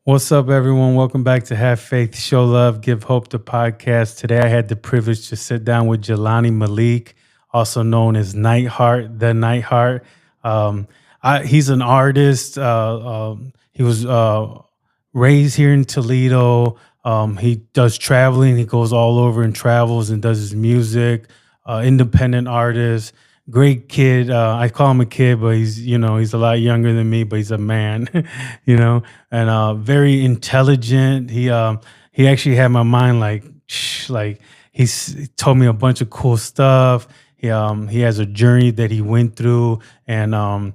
What's up, everyone? Welcome back to Have Faith, Show Love, Give Hope, the podcast. Today, I had the privilege to sit down with Jelani Maliik, also known as Knightheart, the Knightheart. He's an artist. He was raised here in Toledo. He does traveling. He goes all over and travels and does his music. Independent artist. Great kid. I call him a kid, but he's a lot younger than me, but he's a man, and very intelligent. He actually had my mind like he told me a bunch of cool stuff. He has a journey that he went through, and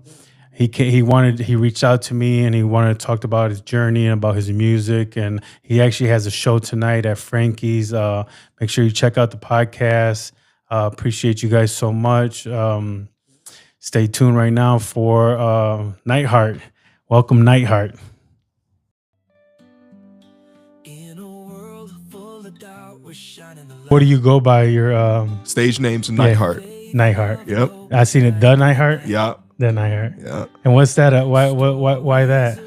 he reached out to me and he wanted to talk about his journey and about his music. And he actually has a show tonight at Frankie's. Make sure you check out the podcast. Appreciate you guys so much. Stay tuned right now for Knightheart. Welcome, Knightheart. What do you go by your stage name's Knightheart? Knightheart. Yep. I seen it. The Knightheart. Yeah. The Knightheart. Yeah. And what's that? Why that?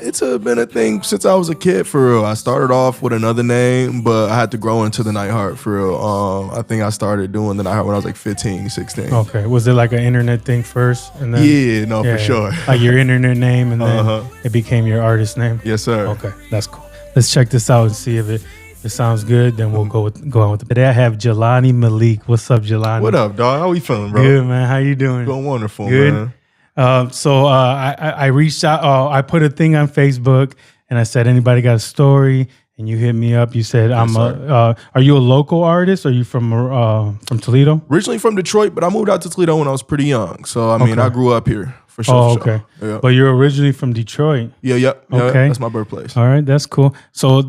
It's been a thing since I was a kid, for real. I started off with another name, but I had to grow into the Knightheart, for real. I think I started doing the Knightheart when I was like 15, 16. Okay. Was it like an internet thing first? And then, for sure. Like your internet name and then it became your artist name? Yes, sir. Okay. That's cool. Let's check this out and see if it sounds good. Then we'll go on with it. Today I have Jelani Maliik. What's up, Jelani? What up, dog? How we feeling, bro? Good, man. How you doing? Doing wonderful, good? Man. I reached out. I put a thing on Facebook and I said, anybody got a story? And you hit me up. You said, are you a local artist? Are you from Toledo? Originally from Detroit, but I moved out to Toledo when I was pretty young. So, I grew up here. For sure. Oh, okay. Sure. Yeah. But you're originally from Detroit. Yeah. Okay. That's my birthplace. All right, that's cool. So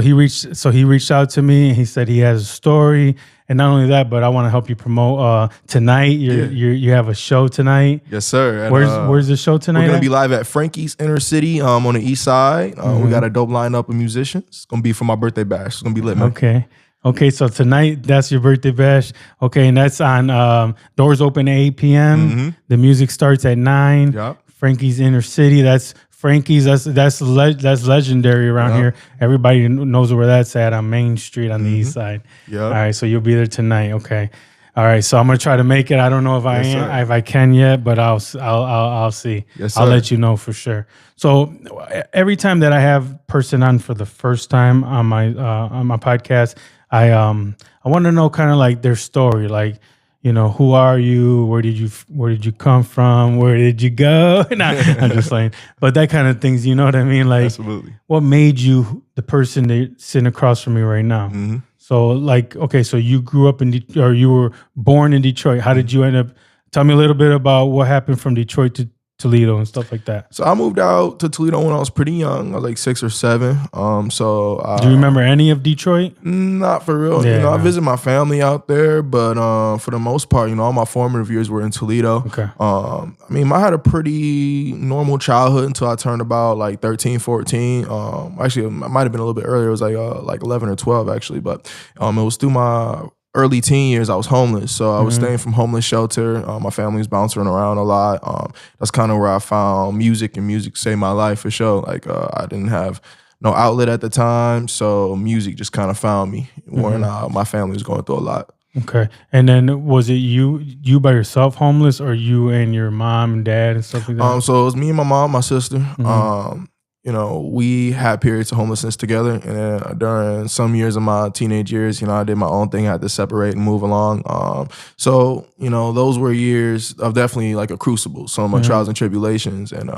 he reached out to me and he said he has a story. And not only that, but I want to help you promote tonight. You have a show tonight. Yes, sir. And, where's the show tonight? We're gonna be live at Frankie's Inner City on the east side. We got a dope lineup of musicians. It's gonna be for my birthday bash. It's gonna be lit, man. Okay, so tonight, that's your birthday bash. Okay, and that's on, doors open at 8 p.m. Mm-hmm. The music starts at 9. Yep. Frankie's Inner City, that's Frankie's. That's legendary around here. Everybody knows where that's at, on Main Street on the east side. Yeah. All right, so you'll be there tonight. Okay. All right, so I'm gonna try to make it. I don't know if I can yet, but I'll see. Yes, sir. I'll let you know for sure. So every time that I have person on for the first time on my podcast, I want to know kind of like their story, like, who are you? Where did you come from? Where did you go? Nah, I'm just saying, but that kind of things, you know what I mean? Like, absolutely. What made you the person that's sitting across from me right now? Mm-hmm. So, like, okay, so you grew up or you were born in Detroit. How did you end up? Tell me a little bit about what happened from Detroit to Toledo and stuff like that. So I moved out to Toledo when I was pretty young. I was like 6 or 7. Do you remember any of Detroit? Not for real. Yeah, I visit my family out there, but for the most part, all my formative years were in Toledo. Okay. I had a pretty normal childhood until I turned about like 13, 14. Actually, it might have been a little bit earlier. It was like 11 or 12 actually, but it was through my early teen years. I was homeless, so I was staying from homeless shelter. My family was bouncing around a lot. That's kind of where I found music, and music saved my life for sure. Like I didn't have no outlet at the time, so music just kind of found me when my family was going through a lot. Okay, and then was it you by yourself homeless, or you and your mom and dad and stuff like that? So it was me and my mom, my sister. We had periods of homelessness together, and then during some years of my teenage years, I did my own thing. I had to separate and move along. Those were years of definitely like a crucible, some of my trials and tribulations, and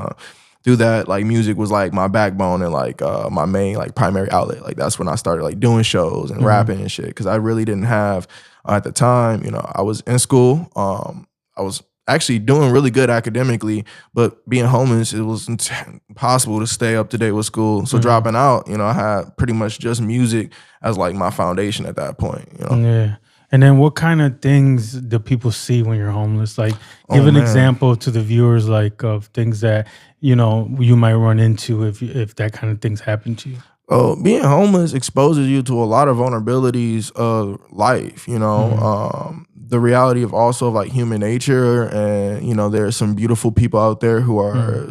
through that, like, music was like my backbone and like my main like primary outlet. Like that's when I started like doing shows and rapping and shit, because I really didn't have at the time. I was in school. I was actually doing really good academically, but being homeless, it was impossible to stay up to date with school. So dropping out, I had pretty much just music as like my foundation at that point. Yeah. And then what kind of things do people see when you're homeless? Like, give an example to the viewers, like, of things that, you might run into if that kind of things happen to you. Being homeless exposes you to a lot of vulnerabilities of life, the reality of also like human nature, and there are some beautiful people out there who are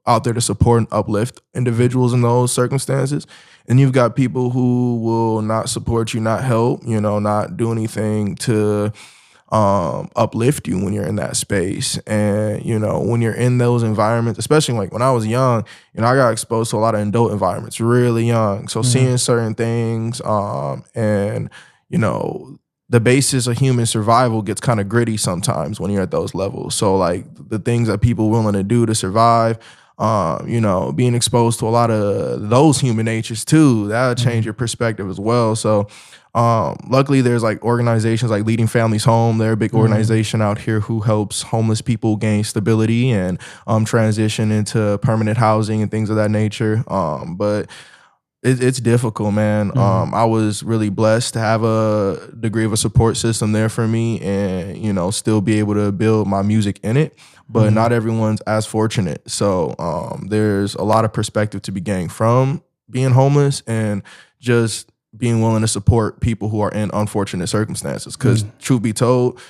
out there to support and uplift individuals in those circumstances. And you've got people who will not support you, not help, not do anything to uplift you when you're in that space. And, when you're in those environments, especially like when I was young, I got exposed to a lot of adult environments really young. So seeing certain things, and, the basis of human survival gets kind of gritty sometimes when you're at those levels. So like the things that people are willing to do to survive, being exposed to a lot of those human natures too, that'll change your perspective as well. So luckily there's like organizations like Leading Families Home. They're a big organization out here who helps homeless people gain stability and transition into permanent housing and things of that nature. But it's difficult, man. I was really blessed to have a degree of a support system there for me and, still be able to build my music in it. But not everyone's as fortunate. So there's a lot of perspective to be gained from being homeless and just being willing to support people who are in unfortunate circumstances. Because truth be told,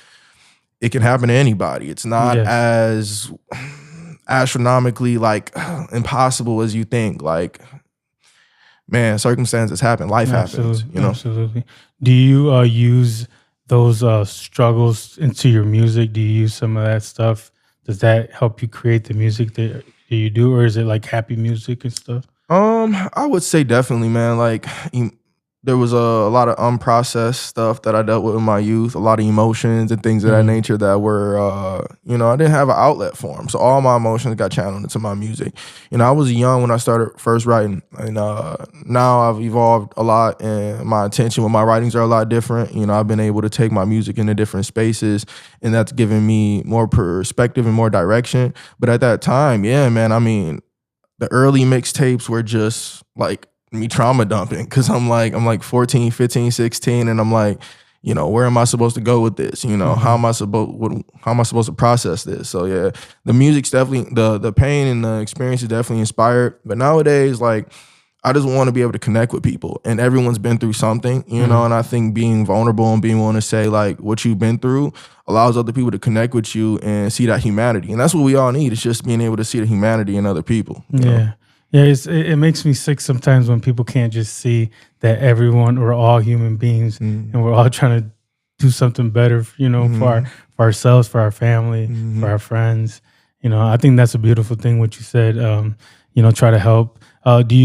it can happen to anybody. It's not as astronomically like impossible as you think. Like, man, circumstances happen. Life happens, Absolutely. Do you use those struggles into your music? Do you use some of that stuff? Does that help you create the music that you do? Or is it like happy music and stuff? I would say definitely, man. Like, there was a lot of unprocessed stuff that I dealt with in my youth, a lot of emotions and things of that nature that were, I didn't have an outlet for them. So all my emotions got channeled into my music. I was young when I started first writing, and now I've evolved a lot, and my attention with my writings are a lot different. I've been able to take my music into different spaces, and that's given me more perspective and more direction. But at that time, yeah, man, I mean, the early mixtapes were just like me trauma dumping, because I'm like 14, 15, 16, and I'm like, where am I supposed to go with this? How am I supposed to process this? So yeah, the music's definitely, the pain and the experience is definitely inspired. But nowadays, like, I just want to be able to connect with people, and everyone's been through something, and I think being vulnerable and being willing to say like what you've been through allows other people to connect with you and see that humanity. And that's what we all need. It's just being able to see the humanity in other people. You know? Yeah, it makes me sick sometimes when people can't just see that we're all human beings, and we're all trying to do something better, for ourselves, for our family, for our friends. I think that's a beautiful thing what you said. Try to help. Do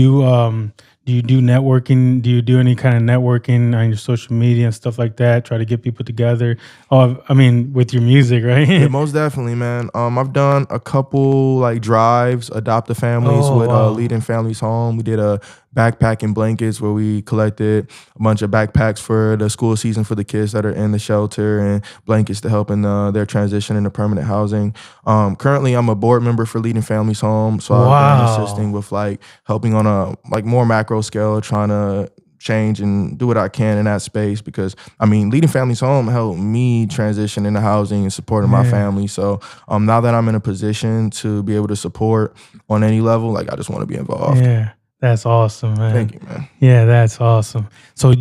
you do networking? Do you do any kind of networking on your social media and stuff like that? Try to get people together? Oh, I mean, with your music, right? Yeah, most definitely, man. I've done a couple like drives, adopt a families with Leading Families Home. We did a backpacking blankets where we collected a bunch of backpacks for the school season for the kids that are in the shelter, and blankets to help in their transition into permanent housing. Currently, I'm a board member for Leading Families Home, so I've been assisting with like helping on a like more macro scale, trying to change and do what I can in that space, because I mean, Leading Families Home helped me transition into housing and supporting my family. So now that I'm in a position to be able to support on any level, like, I just want to be involved. Yeah. That's awesome, man. Thank you, man. Yeah, that's awesome. So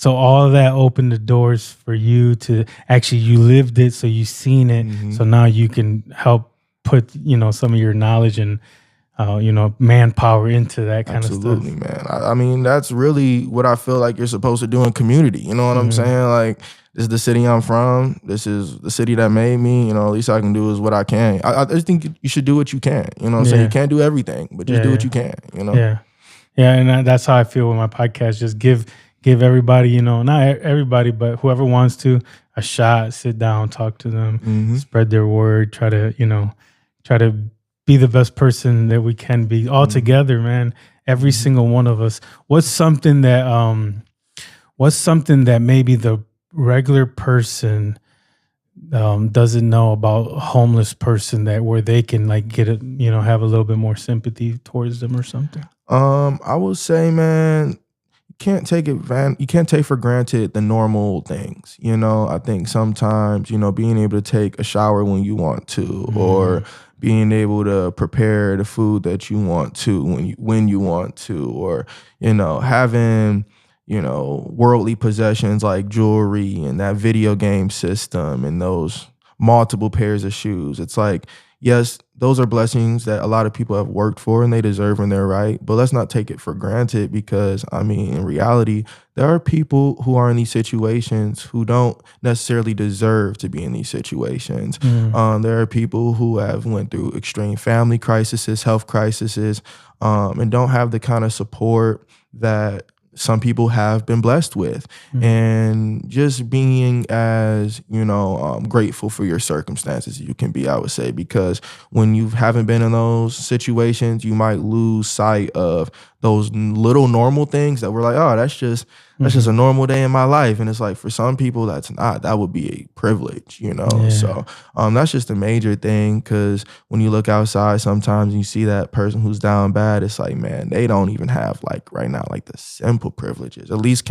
all of that opened the doors for you to actually, you lived it, so you seen it. So now you can help put, some of your knowledge and manpower into that kind of stuff. Absolutely, man. I mean, that's really what I feel like you're supposed to do in community. You know what I'm saying? Like, this is the city I'm from. This is the city that made me. At least I can do is what I can. I just think you should do what you can. You know what I'm saying? You can't do everything, but just do what you can. Yeah, and that's how I feel with my podcast. Just give everybody, not everybody, but whoever wants to, a shot. Sit down, talk to them, spread their word. Try to be the best person that we can be all together, man. Every single one of us. What's something that maybe the regular person doesn't know about a homeless person, that where they can like get it, have a little bit more sympathy towards them or something? I would say, man, you can't take for granted the normal things. I think sometimes, being able to take a shower when you want to, or being able to prepare the food that you want to when you want to, or having worldly possessions like jewelry and that video game system and those multiple pairs of shoes. It's like, yes, those are blessings that a lot of people have worked for and they deserve and they're right. But let's not take it for granted because, I mean, in reality, there are people who are in these situations who don't necessarily deserve to be in these situations. There are people who have went through extreme family crises, health crises, and don't have the kind of support that some people have been blessed with. And just being as, grateful for your circumstances you can be, I would say, because when you haven't been in those situations, you might lose sight of those little normal things that we're like, oh, that's just a normal day in my life. And it's like, for some people, that's not. That would be a privilege, So that's just a major thing, because when you look outside sometimes and you see that person who's down bad, it's like, man, they don't even have, like, right now, like, the simple privileges. At least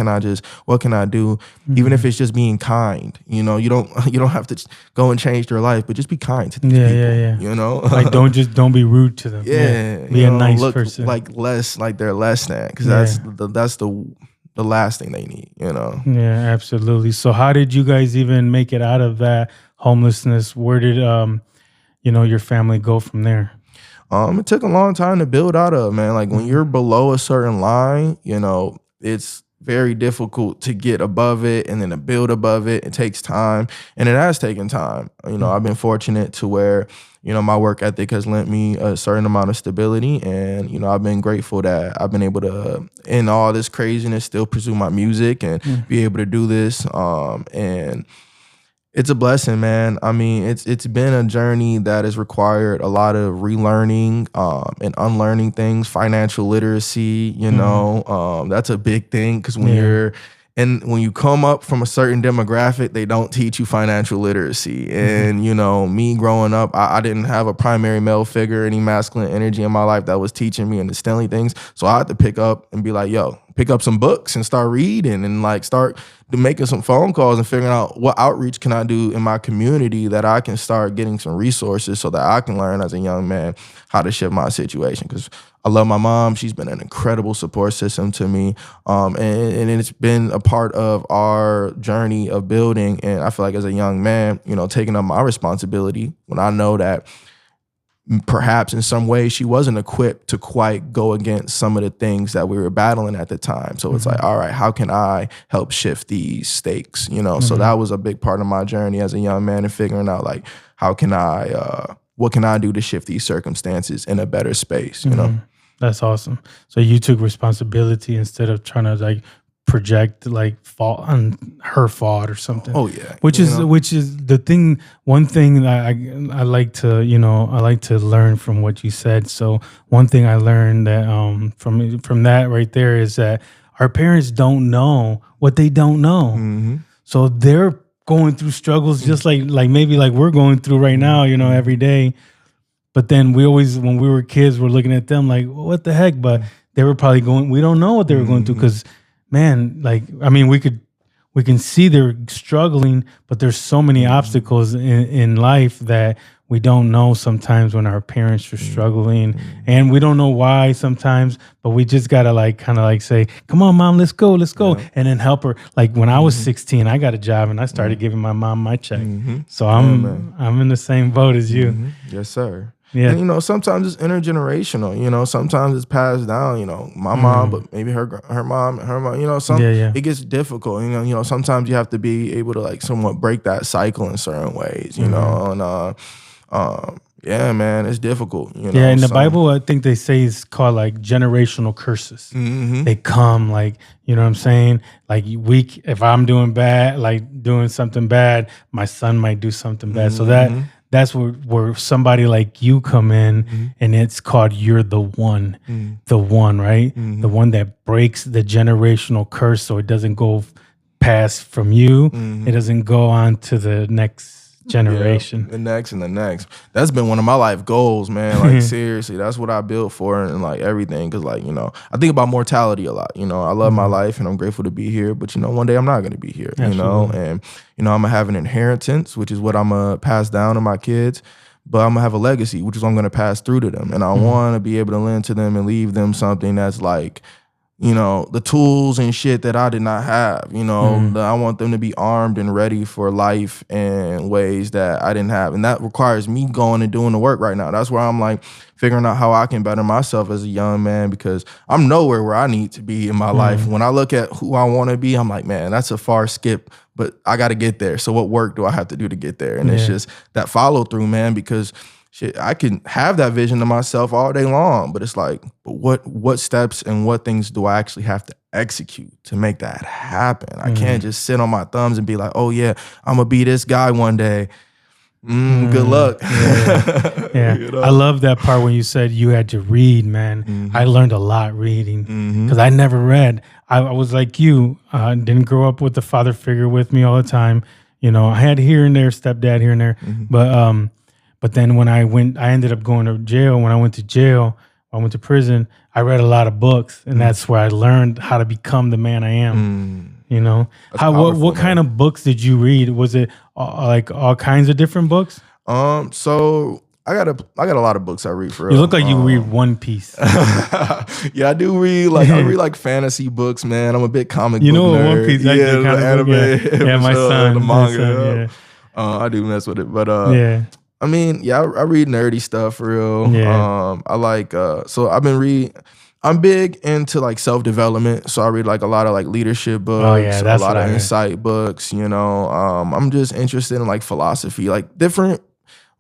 what can I do? Even if it's just being kind, you don't have to go and change their life, but just be kind to these people, Like, don't be rude to them. Be a nice person. Like less, like they're less than, because that's the last thing they need, Yeah, absolutely. So how did you guys even make it out of that homelessness? Where did your family go from there? It took a long time to build out of, man. Like, when you're below a certain line, it's very difficult to get above it and then to build above it. It takes time, and it has taken time. I've been fortunate to where, my work ethic has lent me a certain amount of stability, and, I've been grateful that I've been able to, in all this craziness, still pursue my music and be able to do this. And it's a blessing, man. I mean, it's been a journey that has required a lot of relearning and unlearning things. Financial literacy, that's a big thing, because when you come up from a certain demographic, they don't teach you financial literacy. And, me growing up, I didn't have a primary male figure, any masculine energy in my life that was teaching me and instilling things. So I had to pick up and be like, pick up some books and start reading and, like, start making some phone calls and figuring out what outreach can I do in my community that I can start getting some resources so that I can learn as a young man how to shift my situation. Because I love my mom. She's been an incredible support system to me. And it's been a part of our journey of building. And I feel like as a young man, taking up my responsibility when I know that perhaps in some way she wasn't equipped to quite go against some of the things that we were battling at the time. So it's like, all right, how can I help shift these stakes? So that was a big part of my journey as a young man, and figuring out, like, how can what can I do to shift these circumstances in a better space, That's awesome. So you took responsibility instead of trying to, like, project, like, fault on her fault or something. Oh yeah. Which is the thing. One thing that I like to, I like to learn from what you said. So one thing I learned that from that right there is that our parents don't know what they don't know. So they're going through struggles just like maybe like we're going through right now, every day. But then we always, when we were kids, we're looking at them like, what the heck? But they were probably we don't know what they were going through, because, man, like, I mean, we can see they're struggling, but there's so many obstacles in life that we don't know sometimes when our parents are struggling, and we don't know why sometimes, but we just gotta, like, kind of like say, come on, mom, let's go. And then help her. Like, when I was 16, I got a job and I started giving my mom my check. So I'm in the same boat as you. Yes, sir. Yeah. And, sometimes it's intergenerational, sometimes it's passed down, my mom, but maybe her mom, it gets difficult, sometimes you have to be able to, like, somewhat break that cycle in certain ways, and yeah, man, it's difficult, Yeah, in the Bible, I think they say it's called, like, generational curses. They come, like, you know what I'm saying? Like, if I'm doing bad, like, doing something bad, my son might do something bad. So that's where somebody like you come in, and it's called you're the one, right? The one that breaks the generational curse, so it doesn't go past from you. It doesn't go on to the next generation. The next and the next. That's been one of my life goals, man. Like, seriously, that's what I built for, and, like, everything. Because, like, I think about mortality a lot. I love my life, and I'm grateful to be here. But, one day I'm not going to be here, and, I'm going to have an inheritance, which is what I'm going to pass down to my kids. But I'm going to have a legacy, which is what I'm going to pass through to them. And I want to be able to lend to them and leave them something that's, like, the tools and shit that I did not have. I want them to be armed and ready for life in ways that I didn't have. And that requires me going and doing the work right now. That's where I'm like figuring out how I can better myself as a young man, because I'm nowhere where I need to be in my life. When I look at who I want to be, I'm like, man, that's a far skip, but I got to get there. So what work do I have to do to get there? And it's just that follow through, man, because shit, I can have that vision of myself all day long, but it's like, but what steps and what things do I actually have to execute to make that happen? I can't just sit on my thumbs and be like, oh yeah, I'm gonna be this guy one day. Good luck. Yeah. I love that part when you said you had to read, man. I learned a lot reading because I never read. I was like you, didn't grow up with the father figure with me all the time. I had here and there, stepdad here and there, but then when I ended up going to jail. When I went to prison, I read a lot of books, and that's where I learned how to become the man I am. What kind of books did you read? Was it like all kinds of different books? So I got a lot of books I read for real. You look like you read One Piece. Yeah, I do read I read like fantasy books, man. I'm a big comic book nerd. One Piece, the anime, yeah, my son, the manga. Yeah. I do mess with it, but I mean, I read nerdy stuff for real. Yeah. I like so I'm big into like self-development, so I read like a lot of like leadership books, a lot of insight books, I'm just interested in like philosophy, like different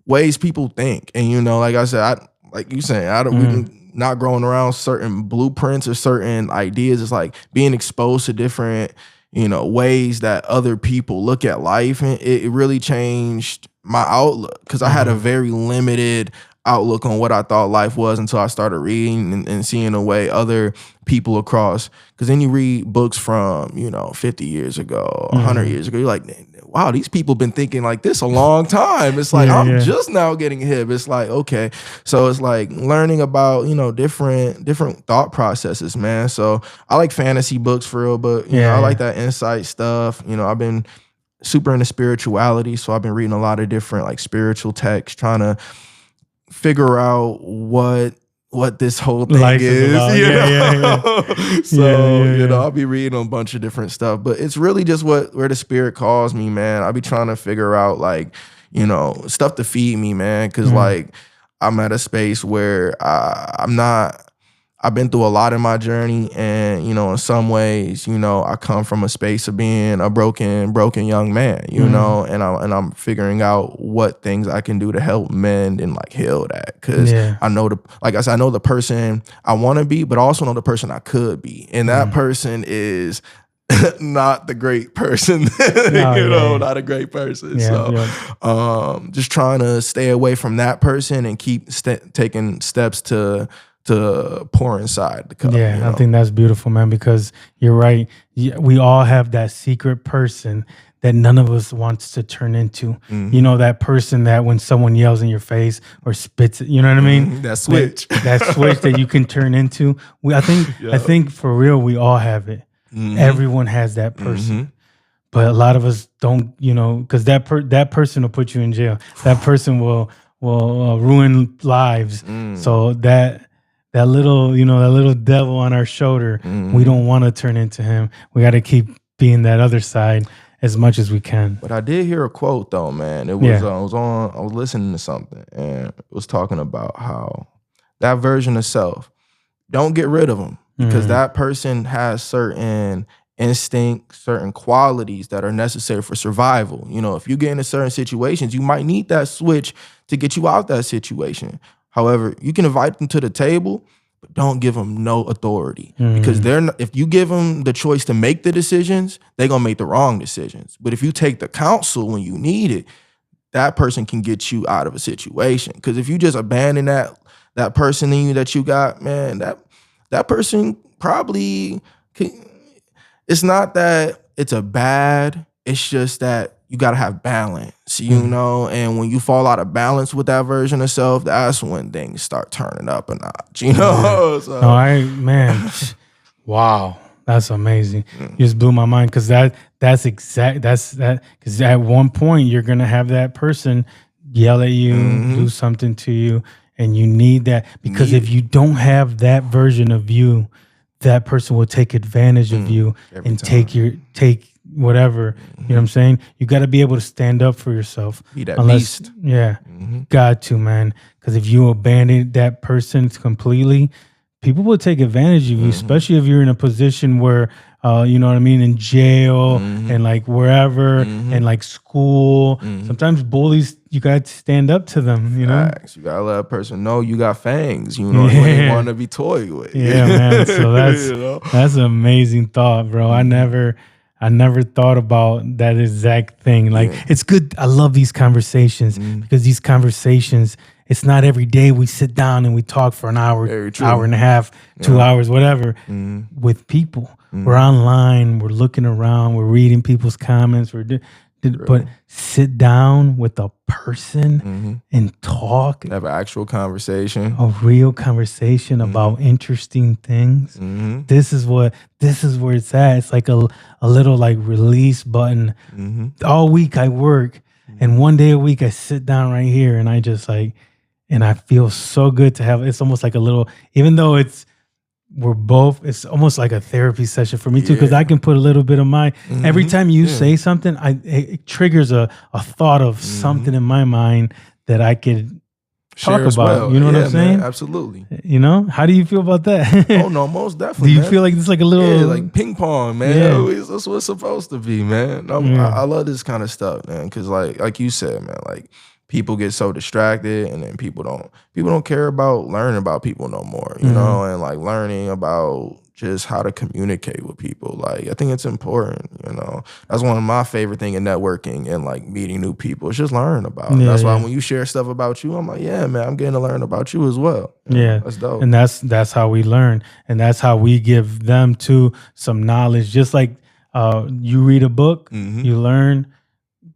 ways people think. And like I said, like you saying, we not growing around certain blueprints or certain ideas. It's like being exposed to different, ways that other people look at life, and it really changed my outlook, because I had a very limited outlook on what I thought life was until I started reading and seeing the way other people across. Because then you read books from 50 years ago, 100 years ago, you're like, wow, these people been thinking like this a long time. It's like I'm just now getting hip. It's like, okay, so it's like learning about different thought processes, man. So I like fantasy books for real, but I like that insight stuff. I've been super into spirituality, so I've been reading a lot of different like spiritual texts, trying to figure out what this whole thing Life is. So I'll be reading a bunch of different stuff, but it's really just where the spirit calls me, man. I'll be trying to figure out like stuff to feed me, man, because like I'm at a space where I've been through a lot in my journey, and in some ways, I come from a space of being a broken young man, and I'm figuring out what things I can do to help mend and like heal that, because I know I know the person I want to be, but also know the person I could be, and that person is not the great person, not a great person. Just trying to stay away from that person and keep taking steps to pour inside the cup. I think that's beautiful, man, because you're right. We all have that secret person that none of us wants to turn into. That person that when someone yells in your face or spits, you know what I mean? That switch. That switch that you can turn into. I think for real, we all have it. Everyone has that person. But a lot of us don't, because that person will put you in jail. That person will ruin lives. So that little devil on our shoulder, we don't want to turn into him. We got to keep being that other side as much as we can. But I did hear a quote though, man. It was I was listening to something, and it was talking about how that version of self, don't get rid of them, because that person has certain instincts, certain qualities that are necessary for survival. If you get into certain situations, you might need that switch to get you out that situation. However, you can invite them to the table, but don't give them no authority, because if you give them the choice to make the decisions, they're going to make the wrong decisions. But if you take the counsel when you need it, that person can get you out of a situation. Because if you just abandon that person in you that you got, man, that person probably it's not that it's a bad, it's just that you got to have balance, and when you fall out of balance with that version of self, that's when things start turning up a notch, So. Wow, that's amazing. You just blew my mind, because because at one point you're going to have that person yell at you, do something to you, and you need that, because if you don't have that version of you, that person will take advantage of you and time. take whatever. You know what I'm saying? You got to be able to stand up for yourself. Be that beast. Yeah, got to, man. Because if you abandon that person completely, people will take advantage of you, especially if you're in a position where, you know what I mean, in jail and like wherever and like school. Sometimes bullies, you got to stand up to them, you know? Facts. You got to let a person know you got fangs, you know, you ain't want to be toyed with. Yeah, man. So that's, You know? that's an amazing thought, bro. I never thought about that exact thing. Like, it's good. I love these conversations because these conversations, it's not every day we sit down and we talk for an hour, hour and a half, 2 hours, whatever, with people. We're online, we're looking around, we're reading people's comments, but sit down with a person and talk. Have an actual conversation. A real conversation about interesting things. This is where it's at. It's like a little like release button. All week I work, and one day a week I sit down right here and I just like, and I feel so good to have. It's almost like a little, even though it's almost like a therapy session for me too, because I can put a little bit of my, every time you say something, it triggers a thought of something in my mind that I could talk about. Well. You know what I'm saying? Man, absolutely. You know, how do you feel about that? Oh no, most definitely. Do you feel like it's like a little, like ping pong, man? That's what it's supposed to be, man. I love this kind of stuff, man, because like you said, man, like people get so distracted, and then people don't care about learning about people no more, you know, and like learning about just how to communicate with people. Like, I think it's important, you know. That's one of my favorite things in networking and like meeting new people. It's just learn about it. That's why when you share stuff about you, I'm like, yeah, man, I'm getting to learn about you as well. Yeah, that's dope. And that's how we learn, and that's how we give them too some knowledge. Just like you read a book, you learn.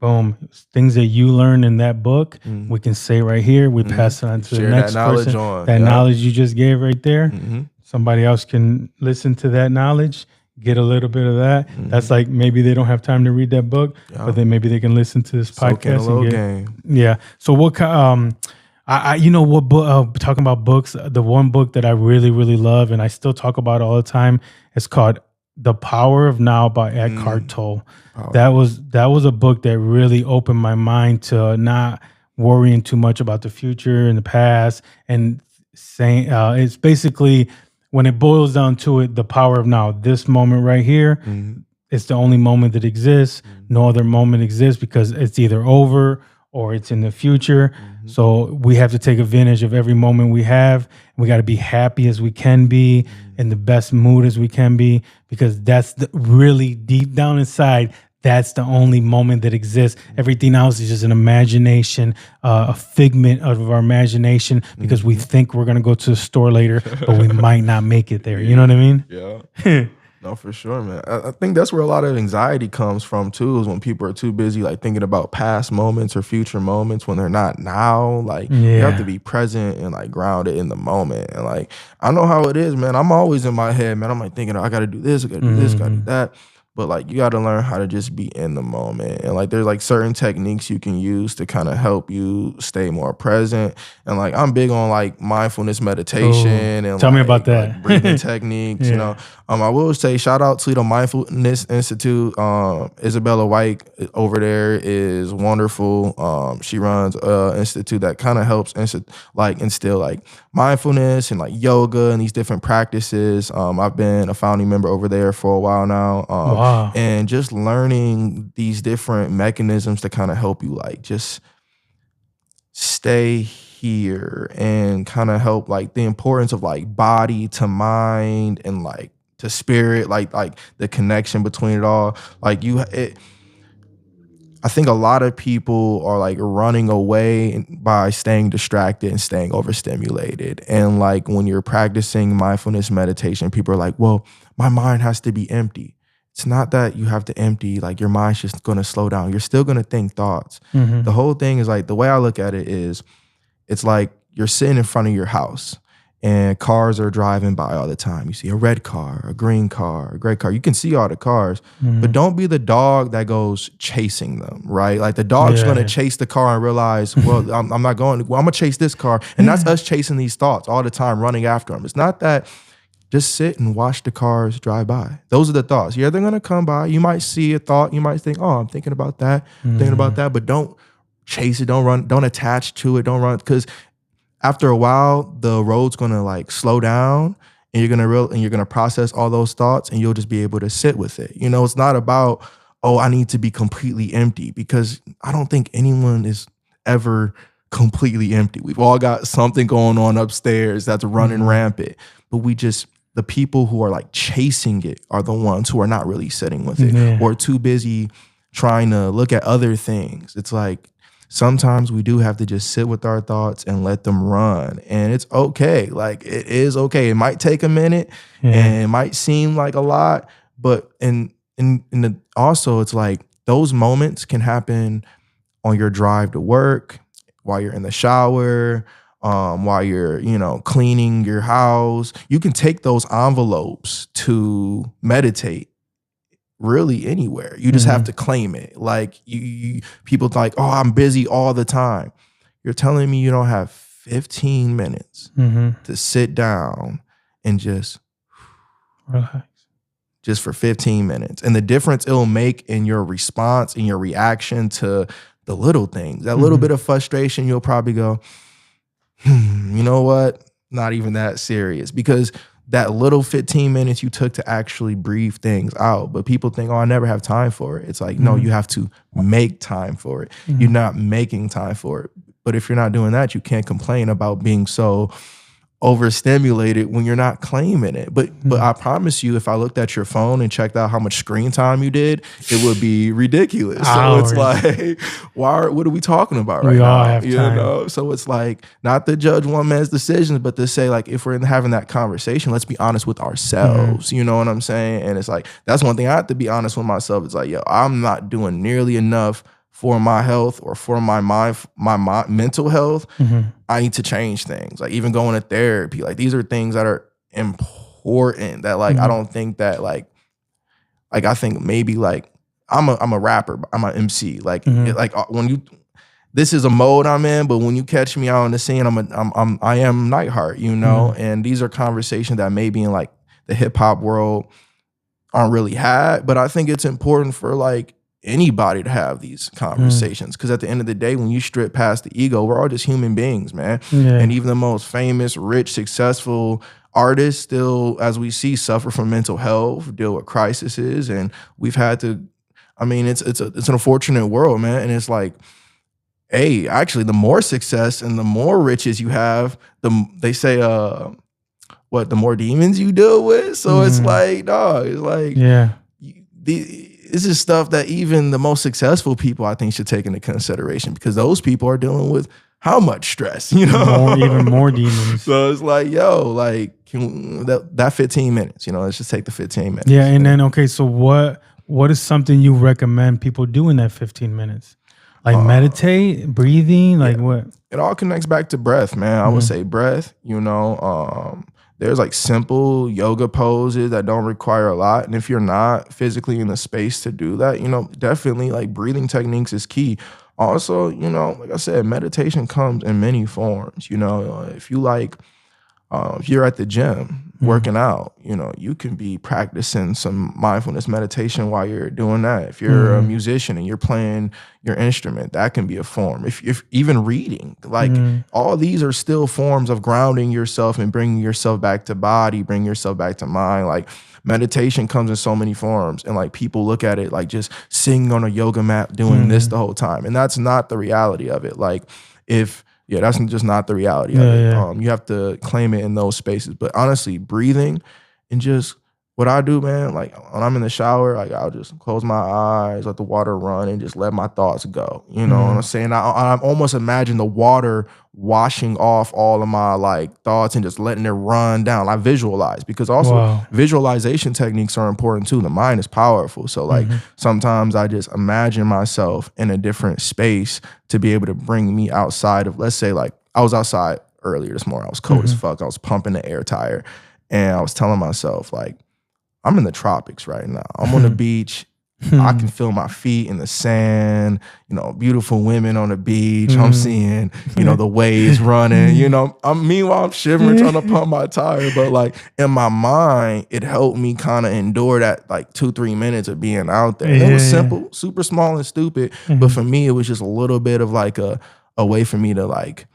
Boom, things that you learn in that book, we can say right here. We pass it on to the next person. That knowledge you just gave right there. Somebody else can listen to that knowledge, get a little bit of that. That's like maybe they don't have time to read that book, but then maybe they can listen to this podcast and get. Yeah. So what? You know what book? Talking about books, the one book that I really, really love, and I still talk about all the time, is called The Power of Now by Eckhart Tolle. That was a book that really opened my mind to not worrying too much about the future and the past, and saying it's basically, when it boils down to it, the power of now. This moment right here, it's the only moment that exists. No other moment exists because it's either over or it's in the future. So we have to take advantage of every moment we have. We got to be happy as we can be, in the best mood as we can be, because that's really deep down inside. That's the only moment that exists. Everything else is just an imagination, a figment of our imagination, because we think we're going to go to the store later, but we might not make it there. You know what I mean? Yeah. No, for sure, man. I think that's where a lot of anxiety comes from too, is when people are too busy like thinking about past moments or future moments when they're not now. Like, you have to be present and like grounded in the moment. And like, I know how it is, man. I'm always in my head, man. I'm like thinking, I got to do this, I got to do this, got to do that. But like, you got to learn how to just be in the moment. And like, there's like certain techniques you can use to kind of help you stay more present. And like, I'm big on like mindfulness meditation and tell me about that. Like breathing techniques. You know, I will say shout out Toledo Mindfulness Institute. Isabella White over there is wonderful. She runs an institute that kind of helps instill like mindfulness and like yoga and these different practices. I've been a founding member over there for a while now. Wow. And just learning these different mechanisms to kind of help you like just stay here and kind of help like the importance of like body to mind and like to spirit, like the connection between it all. Like I think a lot of people are like running away by staying distracted and staying overstimulated. And like when you're practicing mindfulness meditation, people are like, well, my mind has to be empty. It's not that you have to empty, like your mind's just going to slow down. You're still going to think thoughts. The whole thing is like, the way I look at it is, it's like you're sitting in front of your house and cars are driving by all the time. You see a red car, a green car, a gray car. You can see all the cars, but don't be the dog that goes chasing them, right? Like the dog's going to chase the car and realize, well, I'm not going, well, I'm going to chase this car. And that's us chasing these thoughts all the time, running after them. It's not that just sit and watch the cars drive by. Those are the thoughts. Yeah, they're gonna come by. You might see a thought. You might think, oh, I'm thinking about that, thinking about that, but don't chase it. Don't run. Don't attach to it. Don't run, because after a while, the road's gonna like slow down, and you're gonna process all those thoughts, and you'll just be able to sit with it. You know, it's not about, oh, I need to be completely empty, because I don't think anyone is ever completely empty. We've all got something going on upstairs that's running rampant, but the people who are like chasing it are the ones who are not really sitting with it, or too busy trying to look at other things. It's like, sometimes we do have to just sit with our thoughts and let them run. And it's okay. Like, it is okay. It might take a minute and it might seem like a lot, but also it's like those moments can happen on your drive to work, while you're in the shower, while you're, cleaning your house. You can take those envelopes to meditate really anywhere. You just have to claim it. Like, people like, oh, I'm busy all the time. You're telling me you don't have 15 minutes to sit down and just relax, just for 15 minutes. And the difference it'll make in your response, in your reaction to the little things, that little bit of frustration, you'll probably go, you know what? Not even that serious, because that little 15 minutes you took to actually breathe things out. But people think, oh, I never have time for it. It's like, no, you have to make time for it. You're not making time for it. But if you're not doing that, you can't complain about being so overstimulated when you're not claiming it. But I promise you, if I looked at your phone and checked out how much screen time you did, it would be ridiculous. So it's like, what are we talking about right now? We all have time. So it's like, not to judge one man's decisions, but to say, like, if we're having that conversation, let's be honest with ourselves. You know what I'm saying? And it's like, that's one thing I have to be honest with myself. It's like, yo, I'm not doing nearly enough for my health or for my mind, my mental health. I need to change things. Like, even going to therapy, like, these are things that are important that, like, I don't think that, like I think maybe, like, I'm a rapper, I'm an MC. Like, this is a mode I'm in, but when you catch me out on the scene, I am Knightheart, and these are conversations that maybe in like the hip hop world aren't really had, but I think it's important for like anybody to have these conversations, because at the end of the day, when you strip past the ego, we're all just human beings, man. And even the most famous, rich, successful artists still, as we see, suffer from mental health, deal with crises, and we've had to, I mean, it's an unfortunate world, man. And it's like, hey, actually, the more success and the more riches you have, they say the more demons you deal with. So it's like, dog, it's like, this is stuff that even the most successful people, I think, should take into consideration, because those people are dealing with how much stress, even more demons. So it's like, yo, like, that 15 minutes, let's just take the 15 minutes. Yeah, and then, okay, so what is something you recommend people do in that 15 minutes? Like meditate, breathing, like what? It all connects back to breath, man. I would say breath, there's like simple yoga poses that don't require a lot. And if you're not physically in the space to do that, definitely like breathing techniques is key. Also, like I said, meditation comes in many forms. If you like, if you're at the gym working out, you can be practicing some mindfulness meditation while you're doing that. If you're a musician and you're playing your instrument, that can be a form. If even reading, like all these are still forms of grounding yourself and bringing yourself back to body, bringing yourself back to mind. Like, meditation comes in so many forms, and like people look at it like just sitting on a yoga mat doing this the whole time, and that's not the reality of it. Like, that's just not the reality of it. You have to claim it in those spaces. But honestly, breathing and just what I do, man, like when I'm in the shower, like I'll just close my eyes, let the water run, and just let my thoughts go. You know what I'm saying? I almost imagine the water washing off all of my like thoughts and just letting it run down. I visualize, because also visualization techniques are important too. The mind is powerful. So like sometimes I just imagine myself in a different space to be able to bring me outside of, let's say, like I was outside earlier this morning. I was cold as fuck. I was pumping the air tire, and I was telling myself, like, I'm in the tropics right now. I'm on the beach. I can feel my feet in the sand, beautiful women on the beach. I'm seeing, the waves running, meanwhile I'm shivering trying to pump my tire. But like in my mind, it helped me kind of endure that like 2-3 minutes of being out there. And it was simple, super small and stupid. But for me, it was just a little bit of like a way for me to like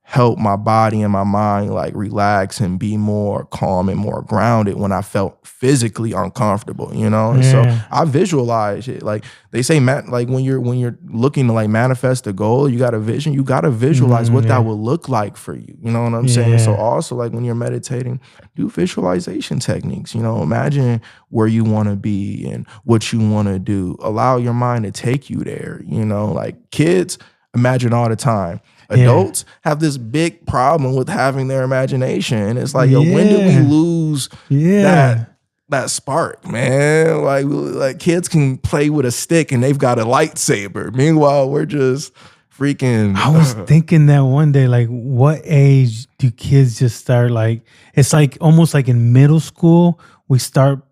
help my body and my mind like relax and be more calm and more grounded when I felt physically uncomfortable, And so I visualize it. Like they say, like when you're looking to like manifest a goal, you got a vision, you got to visualize what that will look like for you. You know what I'm saying? So also like when you're meditating, do visualization techniques, imagine where you want to be and what you want to do. Allow your mind to take you there, like kids imagine all the time. Adults have this big problem with having their imagination. And it's like, yo, when did we lose that spark, man? Like kids can play with a stick and they've got a lightsaber. Meanwhile, we're just freaking. I was thinking that one day, like, what age do kids just start like? It's like almost like in middle school, we stop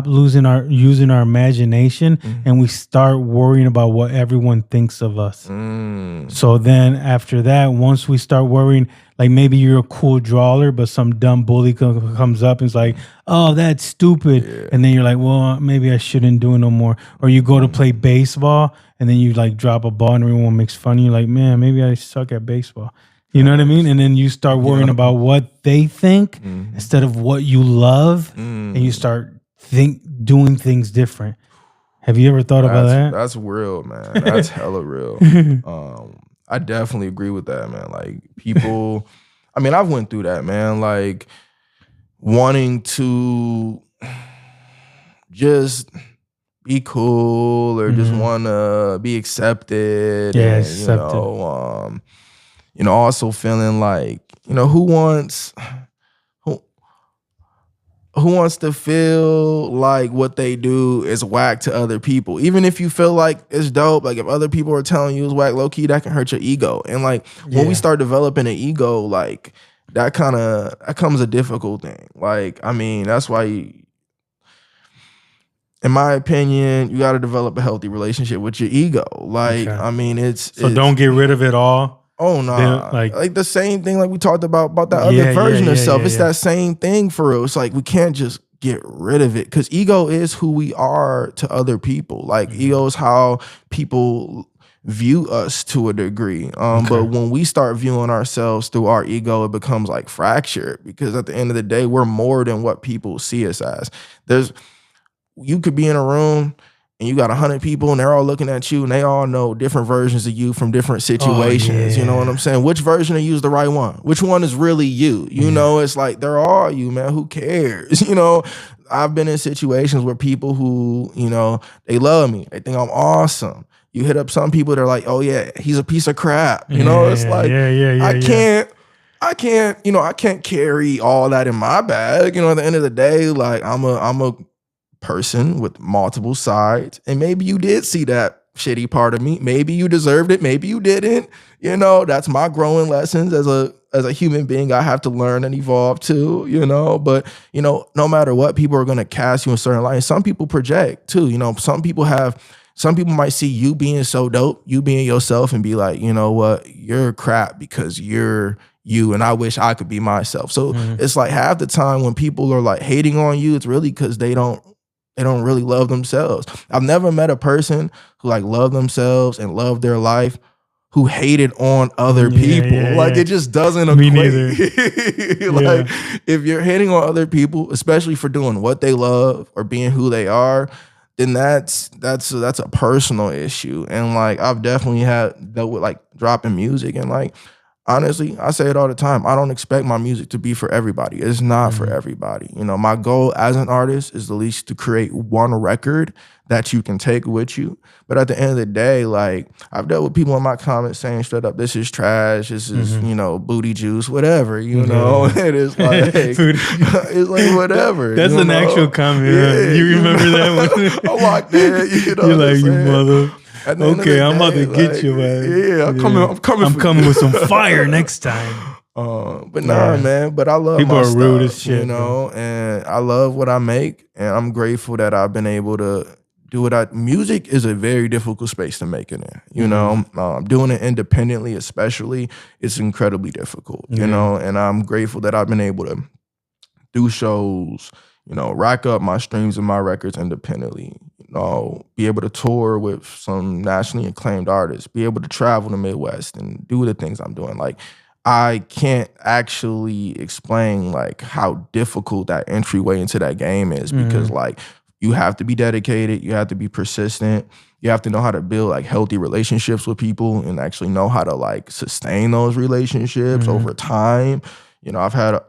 using our imagination and we start worrying about what everyone thinks of us. So then after that, once we start worrying, like maybe you're a cool drawer, but some dumb bully comes up and is like, oh, that's stupid. And then you're like, well, maybe I shouldn't do it no more. Or you go to play baseball and then you like drop a ball and everyone makes fun of you. Like, man, maybe I suck at baseball. You know what I mean? And then you start worrying about what they think instead of what you love, and you start doing things different. Have you ever thought about that? That's real, man. That's hella real. I definitely agree with that, man. Like people, I mean, I've went through that, man. Like wanting to just be cool or just want to be accepted. Yeah, and, accepted. Also feeling like, who wants to feel like what they do is whack to other people? Even if you feel like it's dope, like if other people are telling you it's whack, low key, that can hurt your ego. And like when we start developing an ego, like that comes a difficult thing. Like, I mean, that's why in my opinion, you got to develop a healthy relationship with your ego. Like, I mean, it's don't get rid of it all. Oh no, nah. Like the same thing like we talked about that other version of self. It's that same thing for real. It's like we can't just get rid of it because ego is who we are to other people. Like ego is how people view us to a degree. But when we start viewing ourselves through our ego, it becomes like fractured because at the end of the day, we're more than what people see us as. You could be in a room and you got 100 people and they're all looking at you and they all know different versions of you from different situations. You know what I'm saying? Which version of you is the right one? Which one is really you? You know, it's like, they're all you, man. Who cares? I've been in situations where people who, they love me. They think I'm awesome. You hit up some people, they're like, oh yeah, he's a piece of crap. It's like, I can't carry all that in my bag. At the end of the day, like I'm a person with multiple sides, and maybe you did see that shitty part of me. Maybe you deserved it, maybe you didn't. That's my growing lessons as a human being. I have to learn and evolve too. But no matter what, people are going to cast you in certain light. Some people project too. Some people might see you being so dope, you being yourself, and be like, you know what, you're crap because you're you, and I wish I could be myself. So it's like half the time when people are like hating on you, it's really because they don't really love themselves. I've never met a person who like loved themselves and loved their life who hated on other people. It just doesn't equate. Me neither. If you're hating on other people, especially for doing what they love or being who they are, then that's a personal issue. And like I've definitely dealt with like dropping music, and like honestly, I say it all the time. I don't expect my music to be for everybody. It's not for everybody. My goal as an artist is at least to create one record that you can take with you. But at the end of the day, like I've dealt with people in my comments saying straight up, this is trash. This is, booty juice, whatever, It is like, it's like whatever. That's an actual comment. Yeah, you remember that one? I walked there, You're like, you mother. Okay, I'm about to get you, man. Yeah, I'm coming with some fire next time. But man. But I love people my are stuff, rude as shit, and I love what I make, and I'm grateful that I've been able to do it. Music is a very difficult space to make it in. You know, doing it independently, especially, it's incredibly difficult. You know, and I'm grateful that I've been able to do shows, you know, rack up my streams and my records independently, you know, be able to tour with some nationally acclaimed artists, be able to travel the Midwest and do the things I'm doing. Like, I can't actually explain like how difficult that entryway into that game is because like you have to be dedicated, you have to be persistent, you have to know how to build like healthy relationships with people and actually know how to like sustain those relationships over time. You know, I've had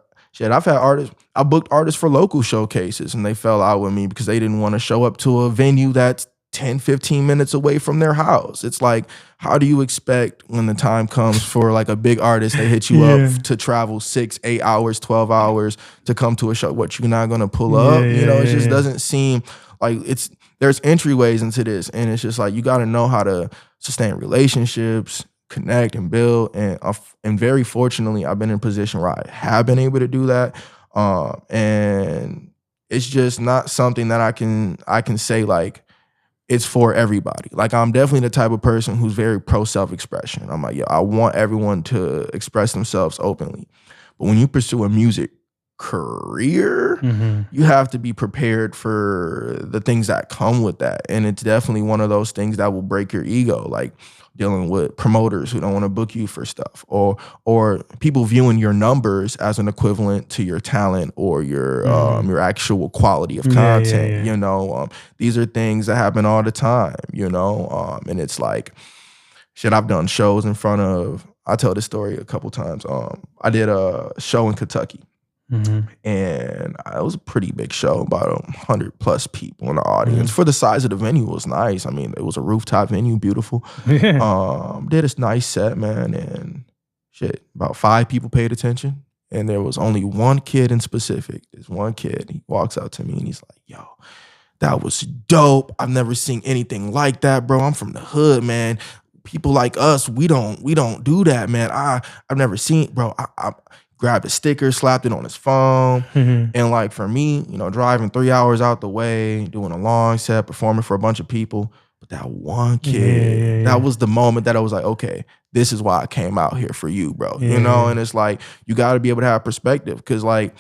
artists, I booked artists for local showcases and they fell out with me because they didn't want to show up to a venue that's 10, 15 minutes away from their house. It's like, how do you expect when the time comes for like a big artist, they hit you up to travel 6, 8 hours, 12 hours to come to a show? What, you're not gonna pull up? You know, it just doesn't seem like there's entryways into this. And it's just like, you gotta know how to sustain relationships, connect and build. And very fortunately, I've been in a position where I have been able to do that. And it's just not something that I can say like, it's for everybody. Like, I'm definitely the type of person who's very pro self-expression. I'm like, yo, I want everyone to express themselves openly. But when you pursue a music career, you have to be prepared for the things that come with that. And it's definitely one of those things that will break your ego, like dealing with promoters who don't want to book you for stuff, or people viewing your numbers as an equivalent to your talent or your actual quality of content. You know, these are things that happen all the time, you know, and it's like, shit, I've done shows in front of, I tell this story a couple times. I did a show in Kentucky. And it was a pretty big show, about 100 plus people in the audience. For the size of the venue, it was nice. I mean, it was a rooftop venue, beautiful. Did a nice set, man, and shit, about 5 people paid attention. And there was only one kid in specific. This one kid, he walks out to me and he's like, yo, that was dope. I've never seen anything like that, bro. I'm from the hood, man. People like us, we don't do that, man. I've never seen, bro. I grabbed a sticker, slapped it on his phone. And like, for me, you know, driving 3 hours out the way, doing a long set, performing for a bunch of people. But that one kid, that was the moment that I was like, okay, this is why I came out here for you, bro. You know, and it's like, you got to be able to have perspective. Cause like,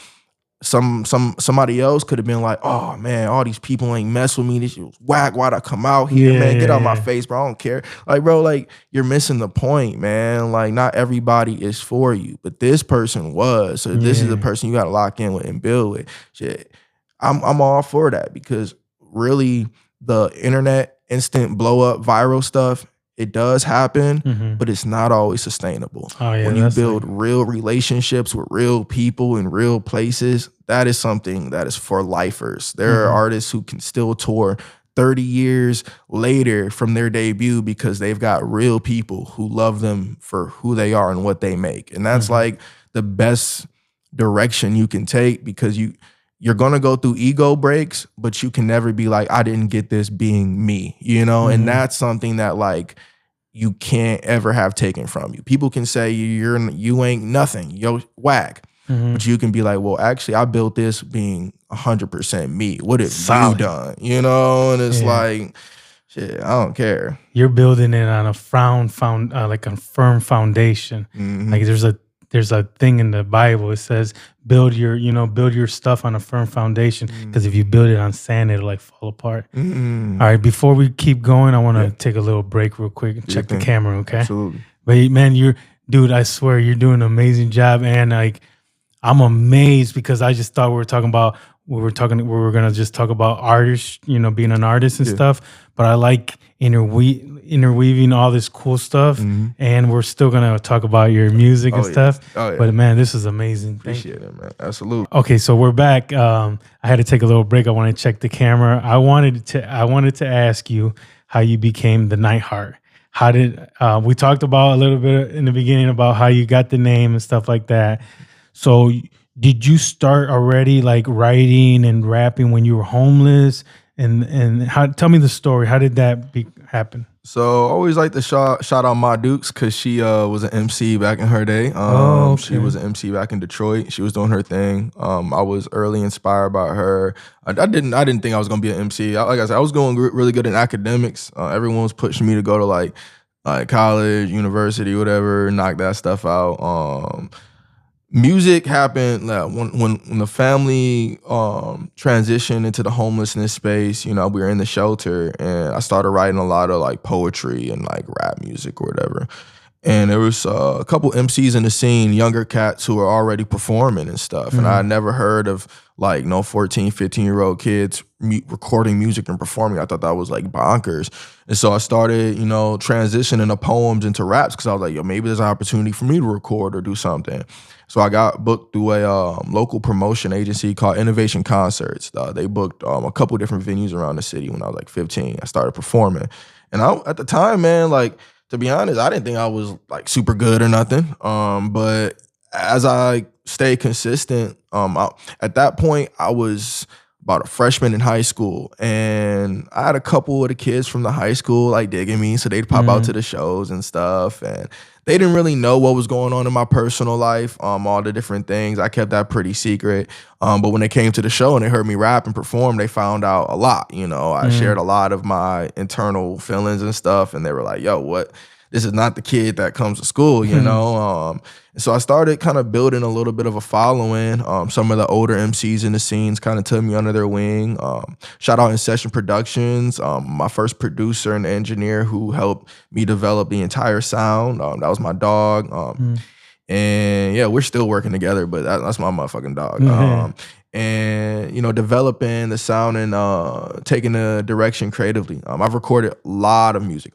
somebody else could have been like, oh man, all these people ain't mess with me. This shit was whack. Why'd I come out here, man? Get out my face, bro. I don't care. Like, bro, like, you're missing the point, man. Like, not everybody is for you, but this person was. So this is the person you got to lock in with and build with. Shit, I'm all for that, because really the internet instant blow up viral stuff, it does happen, but it's not always sustainable. When you build real relationships with real people in real places, that is something that is for lifers. There are artists who can still tour 30 years later from their debut because they've got real people who love them for who they are and what they make. And that's like the best direction you can take, because you're gonna go through ego breaks, but you can never be like, I didn't get this being me, you know? And that's something that like you can't ever have taken from you. People can say you ain't nothing, yo, whack. But you can be like, well, actually, I built this being 100% me. What have you done? You know? And it's like, shit, I don't care. You're building it on a firm foundation. Like there's a thing in the Bible. It says, build your stuff on a firm foundation, because if you build it on sand, it'll like fall apart. All right, before we keep going, I want to take a little break real quick and check the camera, okay? Absolutely. But man, dude, I swear you're doing an amazing job, and like, I'm amazed, because I just thought we were gonna just talk about artists, you know, being an artist and stuff. But I like interweaving all this cool stuff, and we're still gonna talk about your music and stuff. But man, this is amazing. Appreciate it, man. Absolutely. Okay, so we're back. I had to take a little break. I want to check the camera. I wanted to ask you how you became the Knightheart. How did we talked about a little bit in the beginning about how you got the name and stuff like that. So did you start already like writing and rapping when you were homeless? And how? Tell me the story. How did that happen? So I always like to shout out Ma Dukes because she was an MC back in her day. Oh, okay. She was an MC back in Detroit. She was doing her thing. I was early inspired by her. I didn't think I was gonna be an MC. Like I said, I was going really good in academics. Everyone was pushing me to go to like college, university, whatever, knock that stuff out. Music happened when the family transitioned into the homelessness space. You know, we were in the shelter, and I started writing a lot of like poetry and like rap music or whatever. And there was a couple MCs in the scene, younger cats who were already performing and stuff. And I had never heard of like 14, 15-year-old kids recording music and performing. I thought that was like bonkers. And so I started, transitioning the poems into raps because I was like, yo, maybe there's an opportunity for me to record or do something. So I got booked through a local promotion agency called Innovation Concerts. They booked a couple different venues around the city when I was like 15. I started performing. And at the time, man, like, to be honest, I didn't think I was like super good or nothing. But as I stayed consistent, at that point, I was about a freshman in high school, and I had a couple of the kids from the high school like digging me, so they'd pop out to the shows and stuff, and they didn't really know what was going on in my personal life, all the different things. I kept that pretty secret. But when they came to the show and they heard me rap and perform, they found out a lot. I shared a lot of my internal feelings and stuff, and they were like, yo, what? This is not the kid that comes to school, so I started kind of building a little bit of a following. Some of the older MCs in the scenes kind of took me under their wing. Shout out In Session Productions, my first producer and engineer who helped me develop the entire sound. That was my dog. And yeah, we're still working together, but that's my motherfucking dog. And developing the sound and taking the direction creatively. I've recorded a lot of music,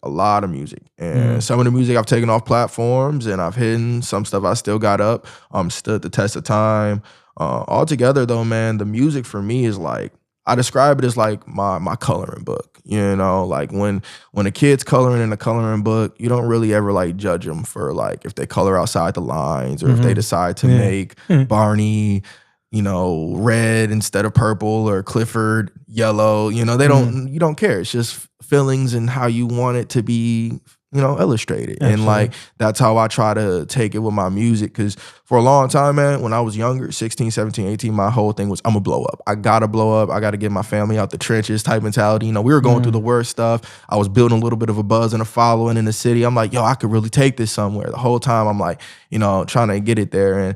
and some of the music I've taken off platforms and I've hidden. Some stuff I still got up, stood the test of time. Altogether though, man, the music for me is like, I describe it as like my coloring book. Like when a kid's coloring in a coloring book, you don't really ever like judge them for like if they color outside the lines or if they decide to make Barney red instead of purple or Clifford yellow. You don't care. It's just feelings and how you want it to be, illustrated. Absolutely. And like, that's how I try to take it with my music. Cause for a long time, man, when I was younger, 16, 17, 18, my whole thing was I'm gonna blow up. I gotta blow up. I gotta get my family out the trenches type mentality. We were going through the worst stuff. I was building a little bit of a buzz and a following in the city. I'm like, yo, I could really take this somewhere. The whole time I'm like, trying to get it there. And,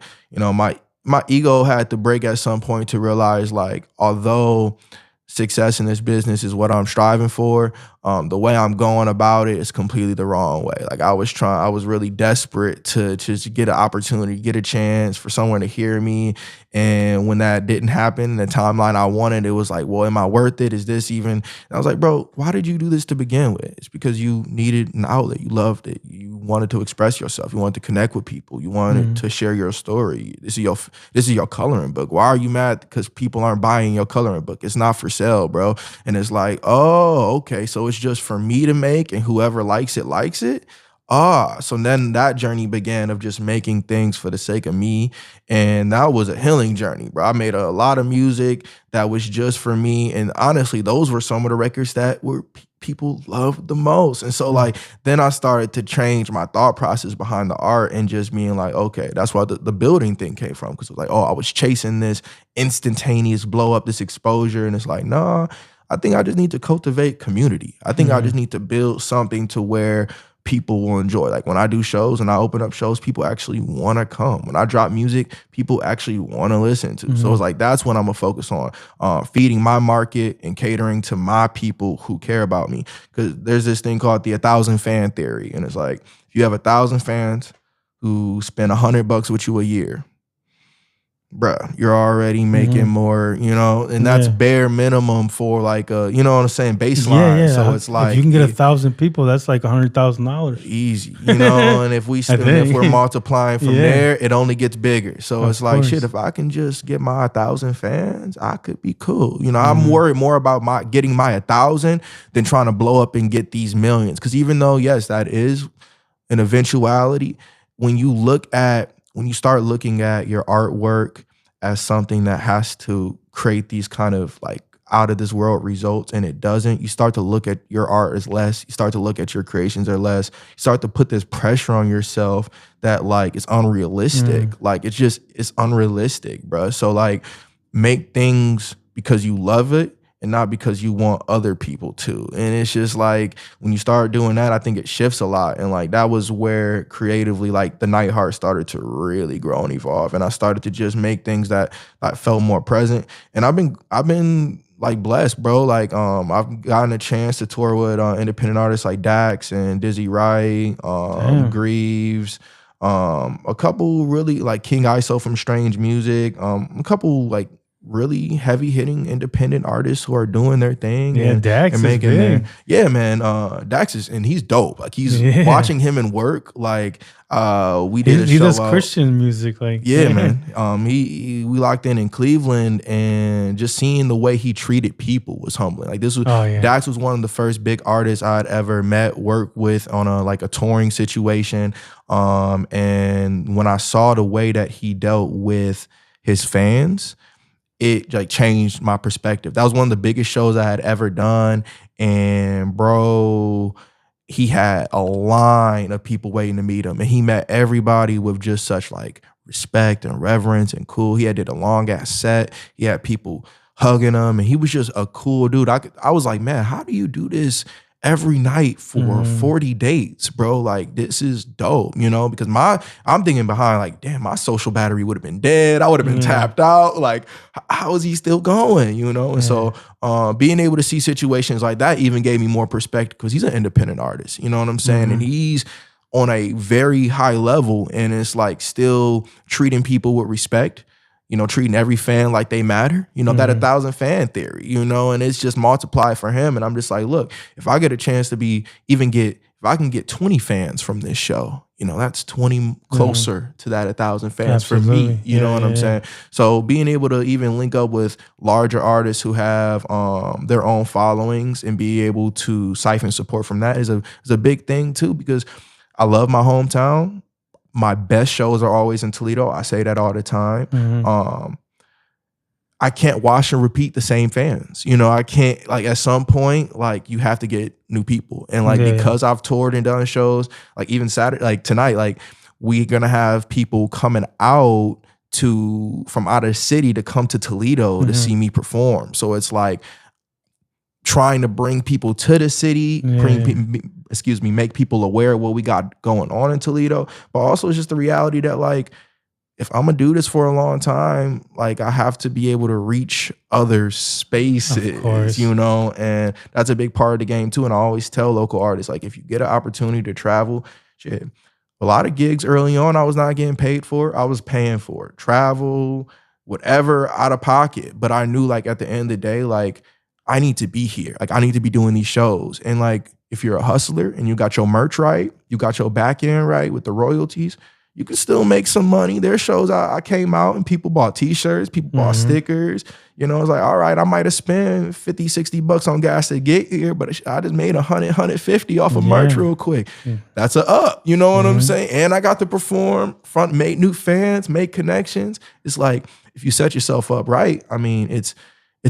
my ego had to break at some point to realize, like, although success in this business is what I'm striving for, the way I'm going about it is completely the wrong way. Like I was really desperate to just get an opportunity, get a chance for someone to hear me. And when that didn't happen, the timeline I wanted, it was like, well, am I worth it? Is this even? And I was like, bro, why did you do this to begin with? It's because you needed an outlet. You loved it. You wanted to express yourself. You wanted to connect with people. You wanted to share your story. This is your coloring book. Why are you mad? Because people aren't buying your coloring book. It's not for sale, bro. And it's like, oh, okay. So it's just for me to make and whoever likes it, likes it. So then that journey began of just making things for the sake of me. And that was a healing journey, bro. I made a lot of music that was just for me. And honestly, those were some of the records that were people loved the most. And so like, then I started to change my thought process behind the art and just being like, okay, that's why the building thing came from. Cause it was like, oh, I was chasing this instantaneous blow up, this exposure. And it's like, nah, I think I just need to cultivate community. I think I just need to build something to where people will enjoy. Like when I do shows and I open up shows, people actually want to come. When I drop music, people actually want to listen to. So it's like, that's what I'm gonna focus on, feeding my market and catering to my people who care about me. Because there's this thing called the 1,000 fan theory. And it's like, if you have 1,000 fans who spend $100 with you a year, bruh, you're already making more, and that's bare minimum for like a, what I'm saying, baseline. So it's like, if you can get 1,000 people, that's like $100,000 easy, and if we're multiplying from there, it only gets bigger. So it's like, shit, if I can just get my 1,000 fans, I could be cool. I'm worried more about getting my 1,000 than trying to blow up and get these millions. Because even though, yes, that is an eventuality, when you start looking at your artwork as something that has to create these kind of like out of this world results and it doesn't, you start to look at your art as less. You start to look at your creations as less. You start to put this pressure on yourself that like it's unrealistic. Like it's unrealistic, bro. So like make things because you love it and not because you want other people to. And it's just like when you start doing that, I think it shifts a lot. And like that was where creatively like the Knightheart started to really grow and evolve. And I started to just make things that felt more present. And I've been like blessed, bro. Like I've gotten a chance to tour with independent artists like Dax and Dizzy Wright, Greaves, a couple really like King ISO from Strange Music, a couple like really heavy hitting independent artists who are doing their thing Dax and making is their, big. man. Dax is, and he's dope. Like he's watching him and work. Like we did a show. He does Christian music, like man. We locked in Cleveland, and just seeing the way he treated people was humbling. Like this was Dax was one of the first big artists I'd ever met, worked with on a touring situation. And when I saw the way that he dealt with his fans, it like changed my perspective. That was one of the biggest shows I had ever done. And bro, he had a line of people waiting to meet him. And he met everybody with just such like respect and reverence and cool. He did a long ass set. He had people hugging him, and he was just a cool dude. I was like, man, how do you do this every night for 40 dates, bro? Like this is dope, you know, because I'm thinking behind like, damn, my social battery would have been dead. I would have been tapped out. Like, how is he still going, you know? And so being able to see situations like that even gave me more perspective, because he's an independent artist, you know what I'm saying? And he's on a very high level, and it's like still treating people with respect, you know, treating every fan like they matter, you know, that 1,000 fan theory, you know, and it's just multiplied for him. And I'm just like, look, if I get a chance to if I can get 20 fans from this show, you know, that's 20 closer to that 1,000 fans for me, you know what I'm saying? So being able to even link up with larger artists who have their own followings and be able to siphon support from that is a big thing too, because I love my hometown. My best shows are always in Toledo. I say that all the time. I can't wash and repeat the same fans. You know, I can't, like at some point, like you have to get new people. And like, because I've toured and done shows, like even Saturday, like tonight, like we're going to have people coming out from out of the city to come to Toledo to see me perform. So it's like trying to bring people to the city, make people aware of what we got going on in Toledo. But also it's just the reality that like, if I'm gonna do this for a long time, like I have to be able to reach other spaces, you know, and that's a big part of the game too. And I always tell local artists, like if you get an opportunity to travel, shit, a lot of gigs early on I was not getting paid for. I was paying for it. Travel, whatever, out of pocket. But I knew like at the end of the day, like I need to be here. Like I need to be doing these shows. And like if you're a hustler and you got your merch right, you got your back end right with the royalties, you can still make some money. There's shows I came out and people bought t-shirts, people bought stickers. You know, it's like, all right, I might have spent 50, 60 bucks on gas to get here, but I just made 100, 150 off of merch real quick. That's a up, you know what I'm saying? And I got to perform, make new fans, make connections. It's like, if you set yourself up right, I mean, it's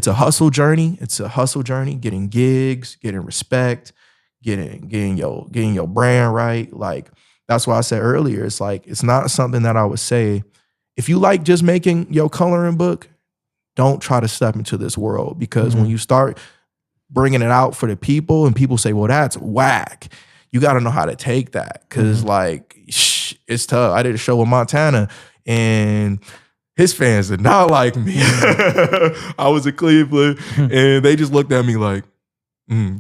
a hustle journey. It's a hustle journey, getting gigs, getting respect, getting your brand right. Like, that's why I said earlier, it's like, it's not something that I would say, if you like just making your coloring book, don't try to step into this world, because when you start bringing it out for the people and people say, well, that's whack, you got to know how to take that. Because like, it's tough. I did a show with Montana and his fans did not like me. I was in Cleveland and they just looked at me like,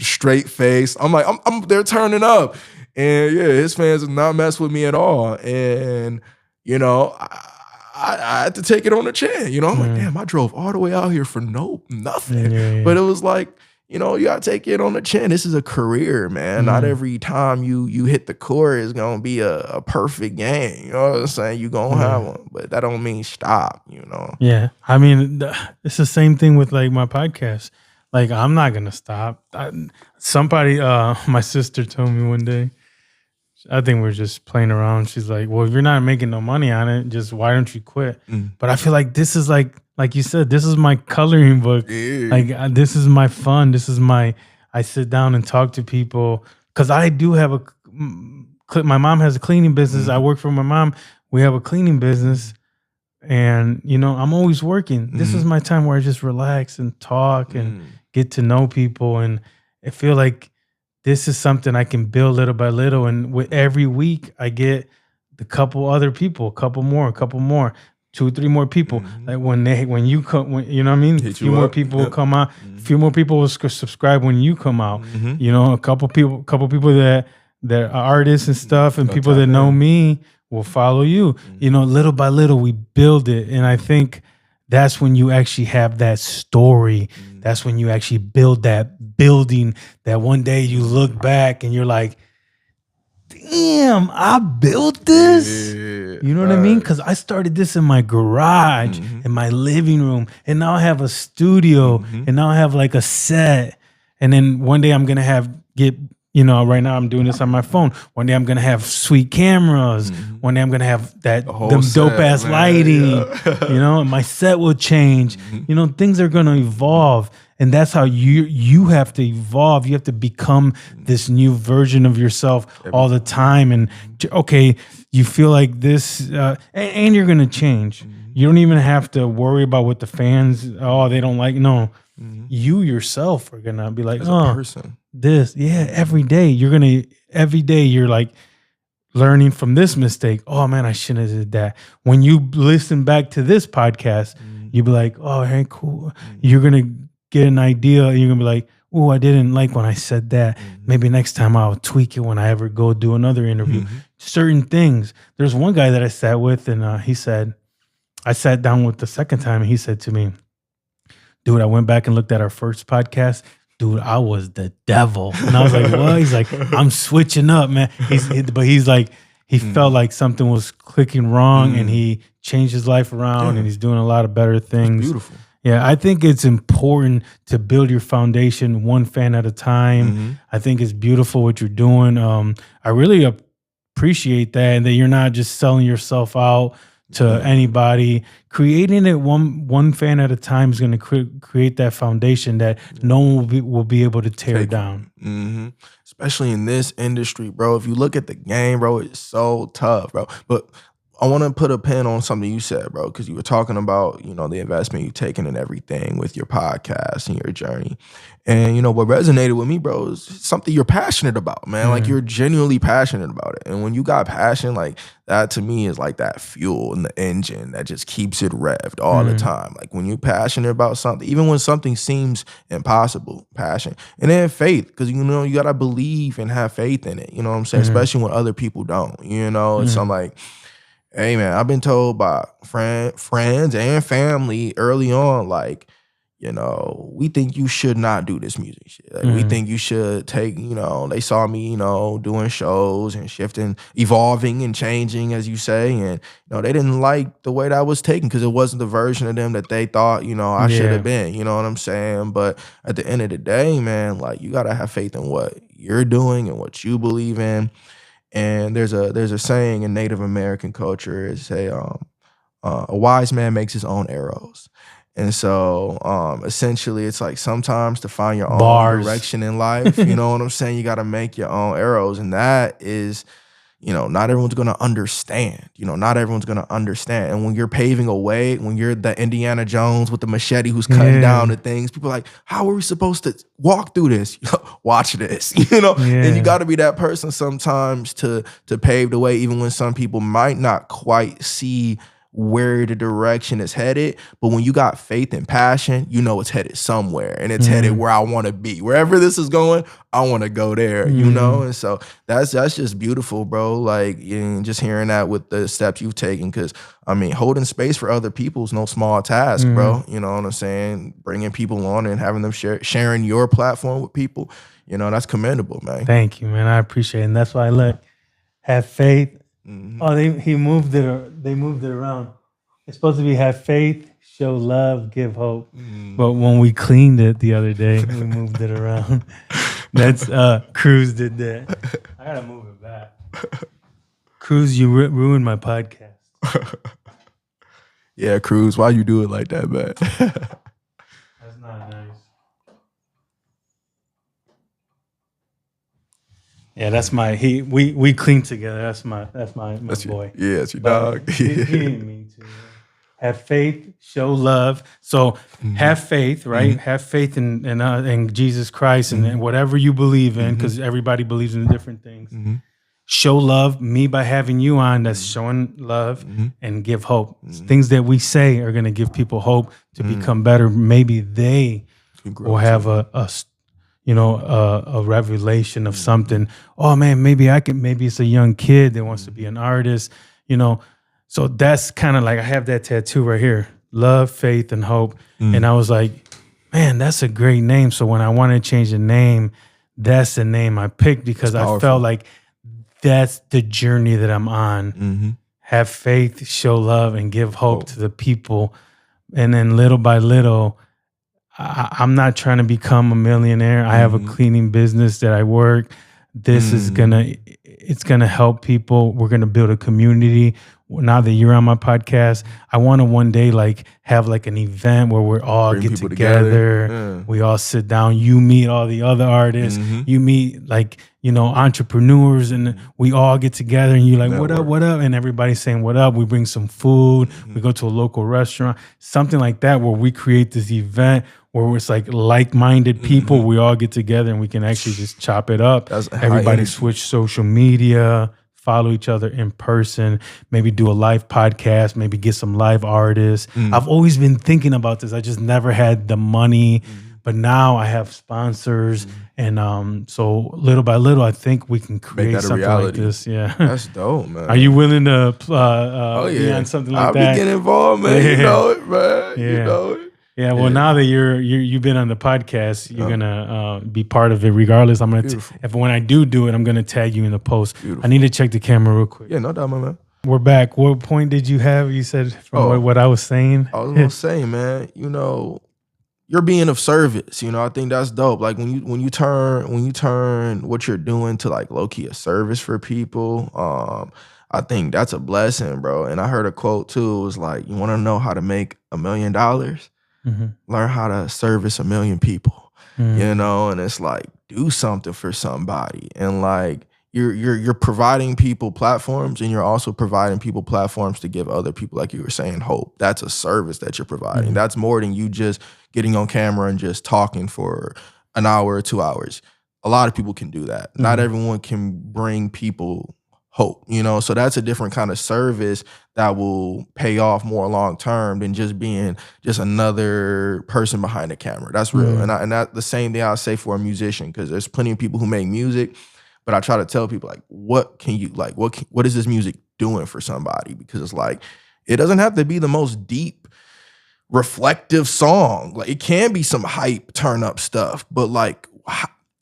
straight face. I'm like, they're turning up. And yeah, his fans did not mess with me at all. And, you know, I had to take it on the chin. You know, I'm like, damn, I drove all the way out here for nothing. But it was like, you know, you got to take it on the chin. This is a career, man. Not every time you hit the court is going to be a perfect game. You know what I'm saying? You're going to have one. But that don't mean stop, you know? Yeah. I mean, it's the same thing with like my podcast. Like, I'm not going to stop. Somebody, my sister told me one day, I think we're just playing around. She's like, well, if you're not making no money on it, just why don't you quit? But I feel like this is like like you said, this is my coloring book. Yeah. Like this is my fun. This is I sit down and talk to people because I do have my mom has a cleaning business. I work for my mom. We have a cleaning business, and I'm always working. This is my time where I just relax and talk and get to know people, and I feel like this is something I can build little by little. And with every week, I get a couple other people, a couple more, 2 or 3 more people. Like when you come, you know what I mean? A few more people will come out. A few more people will subscribe when you come out. A couple people that are artists and stuff, and people that know me will follow you. Little by little, we build it, and I think that's when you actually have that story. That's when you actually build that building that one day you look back and you're like, damn, I built this. You know what I mean? Because I started this in my garage, in my living room, and now I have a studio, and now I have like a set. And then one day I'm gonna right now I'm doing this on my phone. One day I'm gonna have sweet cameras. One day I'm gonna have them dope ass lighting. And my set will change. Things are gonna evolve. And that's how you have to evolve. You have to become this new version of yourself all the time. And okay, you feel like this, and you're gonna change. You don't even have to worry about what the fans. They don't like. No, you yourself are gonna be like, as a person. Every day you're like learning from this mistake. Oh man, I shouldn't have did that. When you listen back to this podcast, you'll be like, oh, hey, cool. You're gonna get an idea. You're gonna be like, oh, I didn't like when I said that. Maybe next time I'll tweak it when I ever go do another interview. Certain things. There's one guy that I sat with, and he said, I sat down with the second time, and he said to me, dude, I went back and looked at our first podcast. Dude, I was the devil. And I was like, what? He's like, I'm switching up, man. He's like, he felt like something was clicking wrong, and he changed his life around, and he's doing a lot of better things. It's beautiful. Yeah, I think it's important to build your foundation one fan at a time. I think it's beautiful what you're doing. I really appreciate that, and that you're not just selling yourself out to anybody. Creating it one fan at a time is going to create that foundation that no one will be able to tear down. Especially in this industry, bro. If you look at the game, bro, it's so tough, bro. But I want to put a pin on something you said, bro, because you were talking about, the investment you've taken in everything with your podcast and your journey. And, what resonated with me, bro, is something you're passionate about, man. Like, you're genuinely passionate about it. And when you got passion, like, that to me is like that fuel in the engine that just keeps it revved all the time. Like, when you're passionate about something, even when something seems impossible, passion. And then faith, because, you got to believe and have faith in it. You know what I'm saying? Especially when other people don't, It's I'm like, hey, man, I've been told by friends and family early on, like, we think you should not do this music shit. Like, we think you should take, they saw me, doing shows and shifting, evolving and changing, as you say. And, they didn't like the way that I was taken because it wasn't the version of them that they thought, I should have been. You know what I'm saying? But at the end of the day, man, like, you got to have faith in what you're doing and what you believe in. And there's a saying in Native American culture, is a wise man makes his own arrows. And so essentially it's like sometimes to find your own direction in life, you know what I'm saying? You got to make your own arrows. And that is, not everyone's going to understand. Not everyone's going to understand. And when you're paving a way, when you're the Indiana Jones with the machete who's cutting down the things, people are like, how are we supposed to walk through this? Watch this, And you got to be that person sometimes to pave the way, even when some people might not quite see where the direction is headed. But when you got faith and passion, it's headed somewhere, and it's headed where I want to be. Wherever this is going, I want to go there, And so that's just beautiful, bro. Like, just hearing that with the steps you've taken, because holding space for other people is no small task, bro. You know what I'm saying? Bringing people on and having them sharing your platform with people, that's commendable, man. Thank you, man. I appreciate it. And that's why I have faith. Oh, they moved it around. It's supposed to be have faith, show love, give hope. But when we cleaned it the other day, we moved it around. That's Cruz did that. I gotta move it back. Cruz, you ruined my podcast. Yeah, Cruz, why you do it like that, man? That's not nice. Yeah, that's my we clean together. That's my boy. Yeah, it's your But dog. he didn't mean to. Have faith, show love. So have faith, right? Have faith in Jesus Christ and whatever you believe in, because everybody believes in different things. Show love. Me by having you on, that's showing love, and give hope. Things that we say are going to give people hope to become better. Maybe they will have a revelation of something. Oh man, maybe I can. Maybe it's a young kid that wants to be an artist. So that's kind of like I have that tattoo right here: love, faith, and hope. And I was like, man, that's a great name. So when I wanted to change the name, that's the name I picked because I felt like that's the journey that I'm on. Have faith, show love, and give hope to the people. And then little by little, I'm not trying to become a millionaire. I have a cleaning business that I work. This is it's gonna help people. We're gonna build a community. Now that you're on my podcast, I want to one day have an event where we're all get together. Yeah. We all sit down. You meet all the other artists. You meet entrepreneurs, and we all get together. And you're like, what up? And everybody's saying, what up? We bring some food. We go to a local restaurant, something like that, where we create this event where it's like-minded people. We all get together and we can actually just chop it up. Everybody switch social media. Follow each other in person, maybe do a live podcast, maybe get some live artists. I've always been thinking about this. I just never had the money, but now I have sponsors. And so little by little, I think we can create something like this. Yeah. That's dope, man. Are you willing to be on something like that? I'll be getting involved, man. Yeah. You know it, man. You know it. Yeah, well, now that you've been on the podcast, you're gonna be part of it regardless. I'm gonna when I do it, I'm gonna tag you in the post. Beautiful. I need to check the camera real quick. Yeah, no doubt, my man. We're back. What point did you have? You said from what I was saying. I was gonna say, man, you're being of service. I think that's dope. Like when you turn what you're doing to low key a service for people. I think that's a blessing, bro. And I heard a quote too. It was like, you want to know how to make $1 million? Learn how to service 1 million people, and it's like, do something for somebody. And you're providing people platforms, and you're also providing people platforms to give other people, like you were saying, hope. That's a service that you're providing. That's more than you just getting on camera and just talking for an hour or 2 hours. A lot of people can do that. Not everyone can bring people hope, so that's a different kind of service that will pay off more long term than just being just another person behind the camera. That's real. And that's the same thing I'll say for a musician, because there's plenty of people who make music, but I try to tell people what is this music doing for somebody? Because it's it doesn't have to be the most deep, reflective song. It can be some hype, turn up stuff, but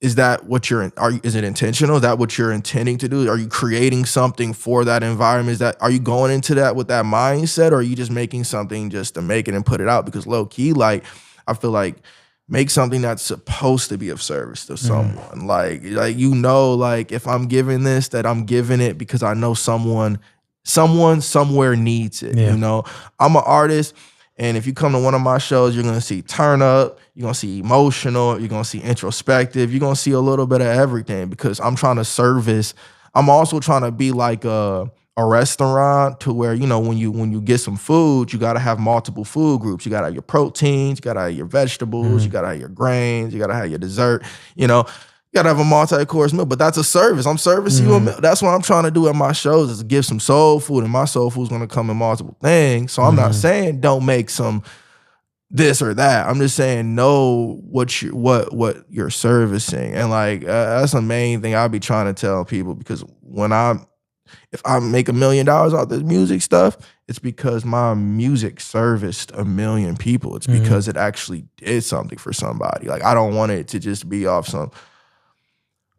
is that what is it intentional? Is that what you're intending to do? Are you creating something for that environment? Are you going into that with that mindset, or are you just making something just to make it and put it out? Because low key, I feel make something that's supposed to be of service to someone. If I'm giving this, that I'm giving it because I know someone somewhere needs it. Yeah. I'm an artist. And if you come to one of my shows, you're going to see turn up, you're going to see emotional, you're going to see introspective, you're going to see a little bit of everything, because I'm trying to service. I'm also trying to be like a restaurant to where, when you get some food, you got to have multiple food groups. You got to have your proteins, you got to have your vegetables, you got to have your grains, you got to have your dessert, You gotta have a multi-course meal, but that's a service. I'm servicing you a meal. That's what I'm trying to do at my shows, is give some soul food, and my soul food's gonna come in multiple things. So I'm not saying don't make some this or that. I'm just saying know what you're servicing, and that's the main thing I'll be trying to tell people. Because if I make $1 million off this music stuff, it's because my music serviced 1 million people. It's because it actually did something for somebody. I don't want it to just be off some.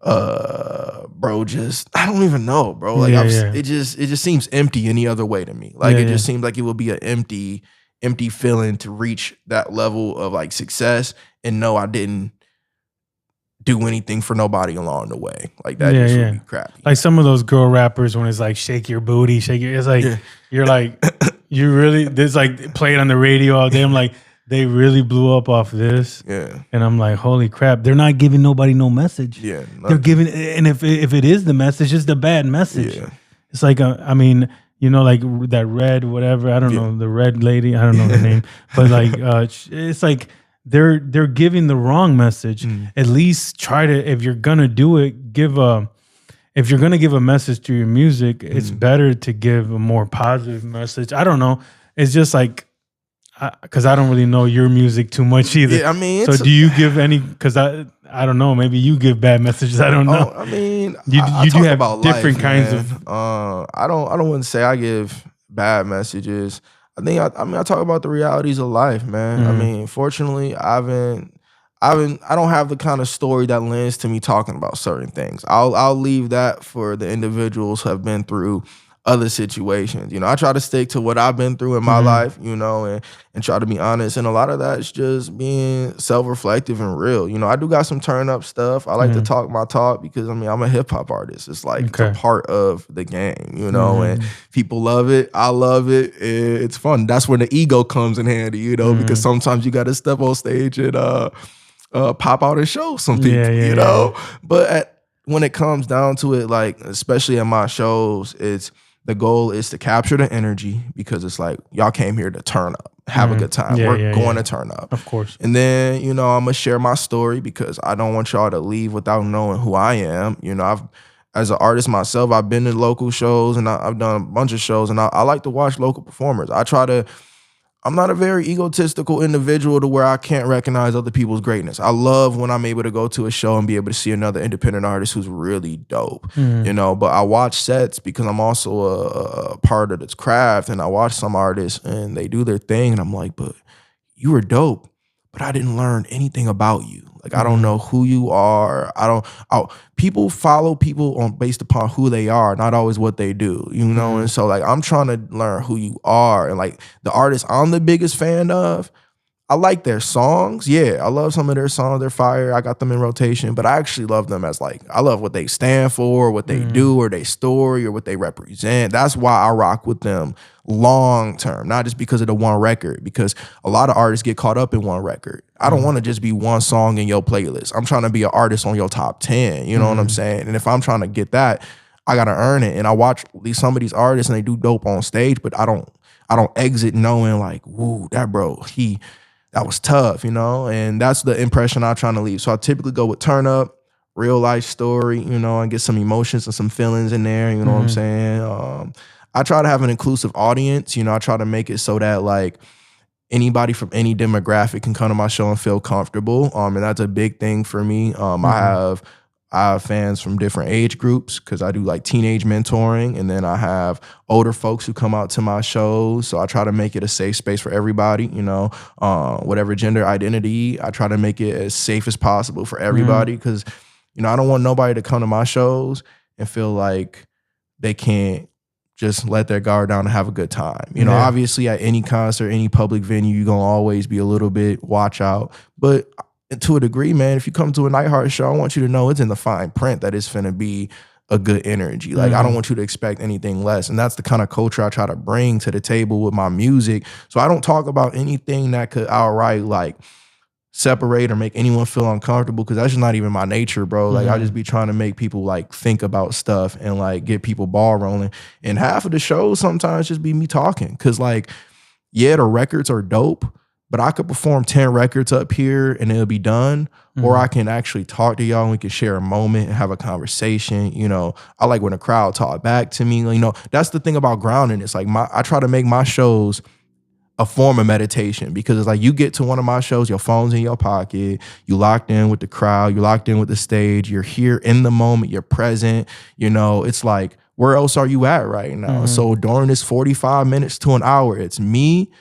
Bro, I don't even know, bro. It just seems empty any other way to me. It just seems like it would be an empty feeling to reach that level of success and know I didn't do anything for nobody along the way. That just would be crappy. Some of those girl rappers, when it's shake your booty, it's you're You really, this like playing on the radio all day. I'm like, they really blew up off this. Yeah. And I'm like, holy crap, they're not giving nobody no message. Yeah. They're giving, and if it is the message, it's the bad message. Yeah. It's like, I mean, you know, like that red, whatever, I don't know, the red lady, I don't know her name, but like, it's like they're giving the wrong message. At least try to, if you're gonna do it, if you're gonna give a message to your music, it's better to give a more positive message. I don't know. It's just like, because I don't really know your music too much either. Yeah, I mean, so do you give any? Because I don't know. Maybe you give bad messages. I don't know. I mean, you do have about different life, kinds man. of. I don't want to say I give bad messages. I think I talk about the realities of life, man. I mean, fortunately, I don't have the kind of story that lends to me talking about certain things. I'll leave that for the individuals who have been through other situations. You know, I try to stick to what I've been through in my life, you know, and try to be honest. And a lot of that is just being self-reflective and real. You know, I do got some turn up stuff. I like to talk my talk because, I mean, I'm a hip hop artist. It's like it's a part of the game, you know, and people love it. I love it. It's fun. That's where the ego comes in handy, you know, because sometimes you got to step on stage and pop out and show some people, you know. But when it comes down to it, like, especially at my shows, the goal is to capture the energy because it's like, y'all came here to turn up, have a good time. We're going to turn up. Of course. And then, you know, I'm going to share my story because I don't want y'all to leave without knowing who I am. You know, as an artist myself, I've been to local shows and I've done a bunch of shows, and I like to watch local performers. I'm not a very egotistical individual to where I can't recognize other people's greatness. I love when I'm able to go to a show and be able to see another independent artist who's really dope, you know, but I watch sets because I'm also a part of this craft, and I watch some artists and they do their thing and I'm like, but you were dope, but I didn't learn anything about you. Like, I don't know who you are. People follow people based upon who they are, not always what they do, you know? And so, like, I'm trying to learn who you are. And, like, the artists I'm the biggest fan of, I like their songs. Yeah, I love some of their songs. They're fire. I got them in rotation. But I actually love them as, like, I love what they stand for, what they do, or their story, or what they represent. That's why I rock with them long term, not just because of the one record, because a lot of artists get caught up in one record. I don't want to just be one song in your playlist. I'm trying to be an artist on your top 10. You know what I'm saying? And if I'm trying to get that, I got to earn it. And I watch some of these artists and they do dope on stage, but I don't exit knowing like, woo, that bro, that was tough, you know? And that's the impression I'm trying to leave. So I typically go with turn up, real life story, you know, and get some emotions and some feelings in there, you know what I'm saying? I try to have an inclusive audience, you know, I try to make it so that like anybody from any demographic can come to my show and feel comfortable. And that's a big thing for me. I have fans from different age groups because I do like teenage mentoring, and then I have older folks who come out to my shows. So I try to make it a safe space for everybody, you know, whatever gender identity, I try to make it as safe as possible for everybody because, you know, I don't want nobody to come to my shows and feel like they can't just let their guard down and have a good time. You know, obviously at any concert, any public venue, you're going to always be a little bit watch out. But to a degree, man, if you come to a Knightheart show, I want you to know it's in the fine print that it's finna be a good energy. Like, I don't want you to expect anything less. And that's the kind of culture I try to bring to the table with my music. So I don't talk about anything that could outright like separate or make anyone feel uncomfortable, because that's just not even my nature, bro. Like, I just be trying to make people like think about stuff and like get people ball rolling. And half of the shows sometimes just be me talking, because like, yeah, the records are dope, but I could perform 10 records up here and it'll be done. Or I can actually talk to y'all and we can share a moment and have a conversation. You know, I like when the crowd talk back to me. You know, that's the thing about grounding. It's like I try to make my shows a form of meditation, because it's like you get to one of my shows, your phone's in your pocket, you locked in with the crowd, you're locked in with the stage, you're here in the moment, you're present. You know, it's like, where else are you at right now? So during this 45 minutes to an hour, it's me,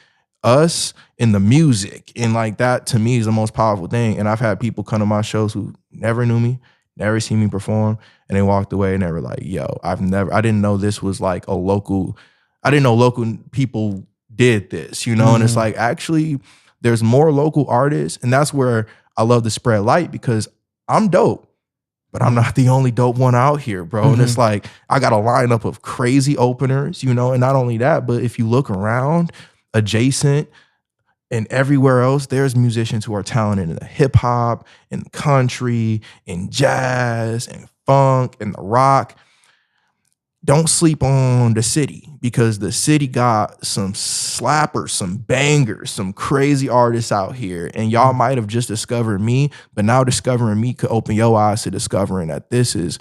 us, and the music. And like, that to me is the most powerful thing. And I've had people come to my shows who never knew me, never seen me perform, and they walked away and they were like, yo, I didn't know this was like I didn't know local people did this, you know? And it's like, actually, there's more local artists, and that's where I love to spread light, because I'm dope, but I'm not the only dope one out here, bro. And it's like, I got a lineup of crazy openers, you know, and not only that, but if you look around adjacent and everywhere else, there's musicians who are talented in the hip hop, in country, in jazz, and funk, and the rock. Don't sleep on the city, because the city got some slappers, some bangers, some crazy artists out here. And y'all might have just discovered me, but now discovering me could open your eyes to discovering that this is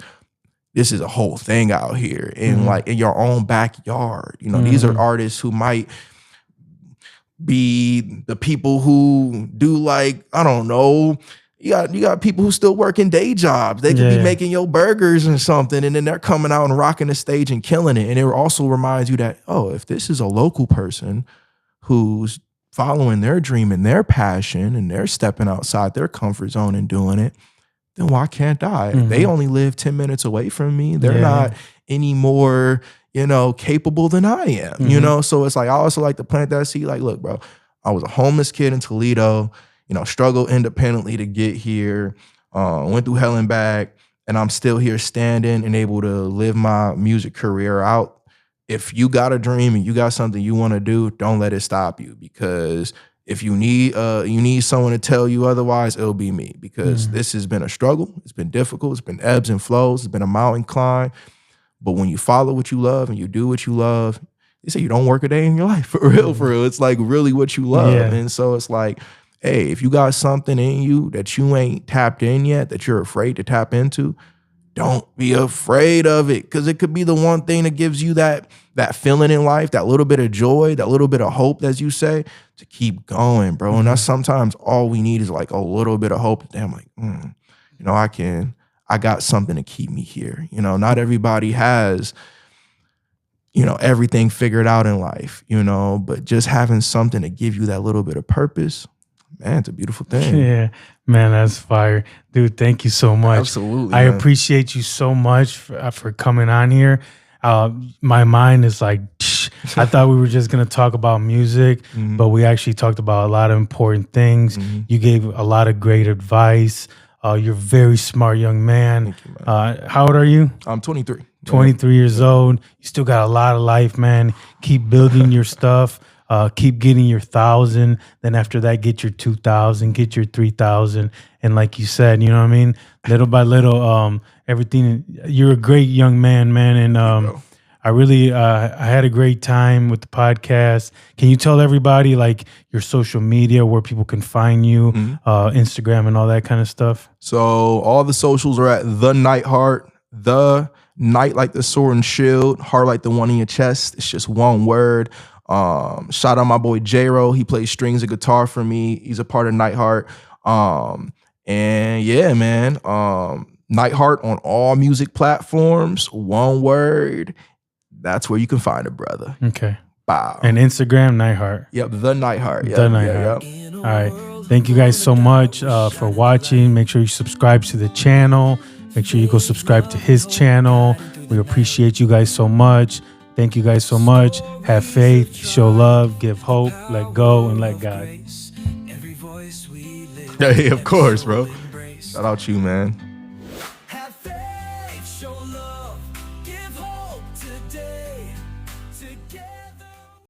a whole thing out here, and like in your own backyard. You know, these are artists who might be the people who do, like, I don't know, you got people who still working day jobs. They could be making your burgers and something, and then they're coming out and rocking the stage and killing it. And it also reminds you that, oh, if this is a local person who's following their dream and their passion, and they're stepping outside their comfort zone and doing it, then why can't I? They only live 10 minutes away from me. They're not any more, you know, capable than I am, you know? So it's like, I also like to plant that seed. Like, look, bro, I was a homeless kid in Toledo, you know, struggled independently to get here, went through hell and back, and I'm still here standing and able to live my music career out. If you got a dream and you got something you want to do, don't let it stop you, because if you need someone to tell you otherwise, it'll be me, because this has been a struggle. It's been difficult. It's been ebbs and flows. It's been a mountain climb. But when you follow what you love and you do what you love, they say you don't work a day in your life, for real, for real. It's like really what you love. And so it's like, hey, if you got something in you that you ain't tapped in yet, that you're afraid to tap into, don't be afraid of it, because it could be the one thing that gives you that feeling in life, that little bit of joy, that little bit of hope, as you say, to keep going, bro. And that's sometimes all we need, is like a little bit of hope. Damn, like, you know, I got something to keep me here. You know, not everybody has, you know, everything figured out in life, you know, but just having something to give you that little bit of purpose, man, it's a beautiful thing. Yeah, man, that's fire. Dude, thank you so much. Absolutely, I man. appreciate you so much for coming on here. My mind is like, I thought we were just going to talk about music, but we actually talked about a lot of important things. You gave a lot of great advice. You're a very smart young man. Thank you, man. How old are you? I'm 23. 23 years old. You still got a lot of life, man. Keep building your stuff. Keep getting your 1,000. Then after that, get your 2,000, get your 3,000. And like you said, you know what I mean? Little by little, everything. You're a great young man. And I really, I had a great time with the podcast. Can you tell everybody, like, your social media, where people can find you, Instagram and all that kind of stuff? So all the socials are at the Knightheart. The Knight like the sword and shield, heart like the one in your chest. It's just one word. Shout out my boy J-Ro. He plays strings and guitar for me. He's a part of Knightheart. And yeah, man, Knightheart on all music platforms, one word. That's where you can find it, brother. Okay. Wow. And Instagram, Knightheart. Yep, the Knightheart. Yep, the Knightheart. Yep. All right. Thank you guys so much for watching. Make sure you subscribe to the channel. Make sure you go subscribe to his channel. We appreciate you guys so much. Thank you guys so much. Have faith, show love, give hope, let go, and let God. Hey, of course, bro. Shout out you, man.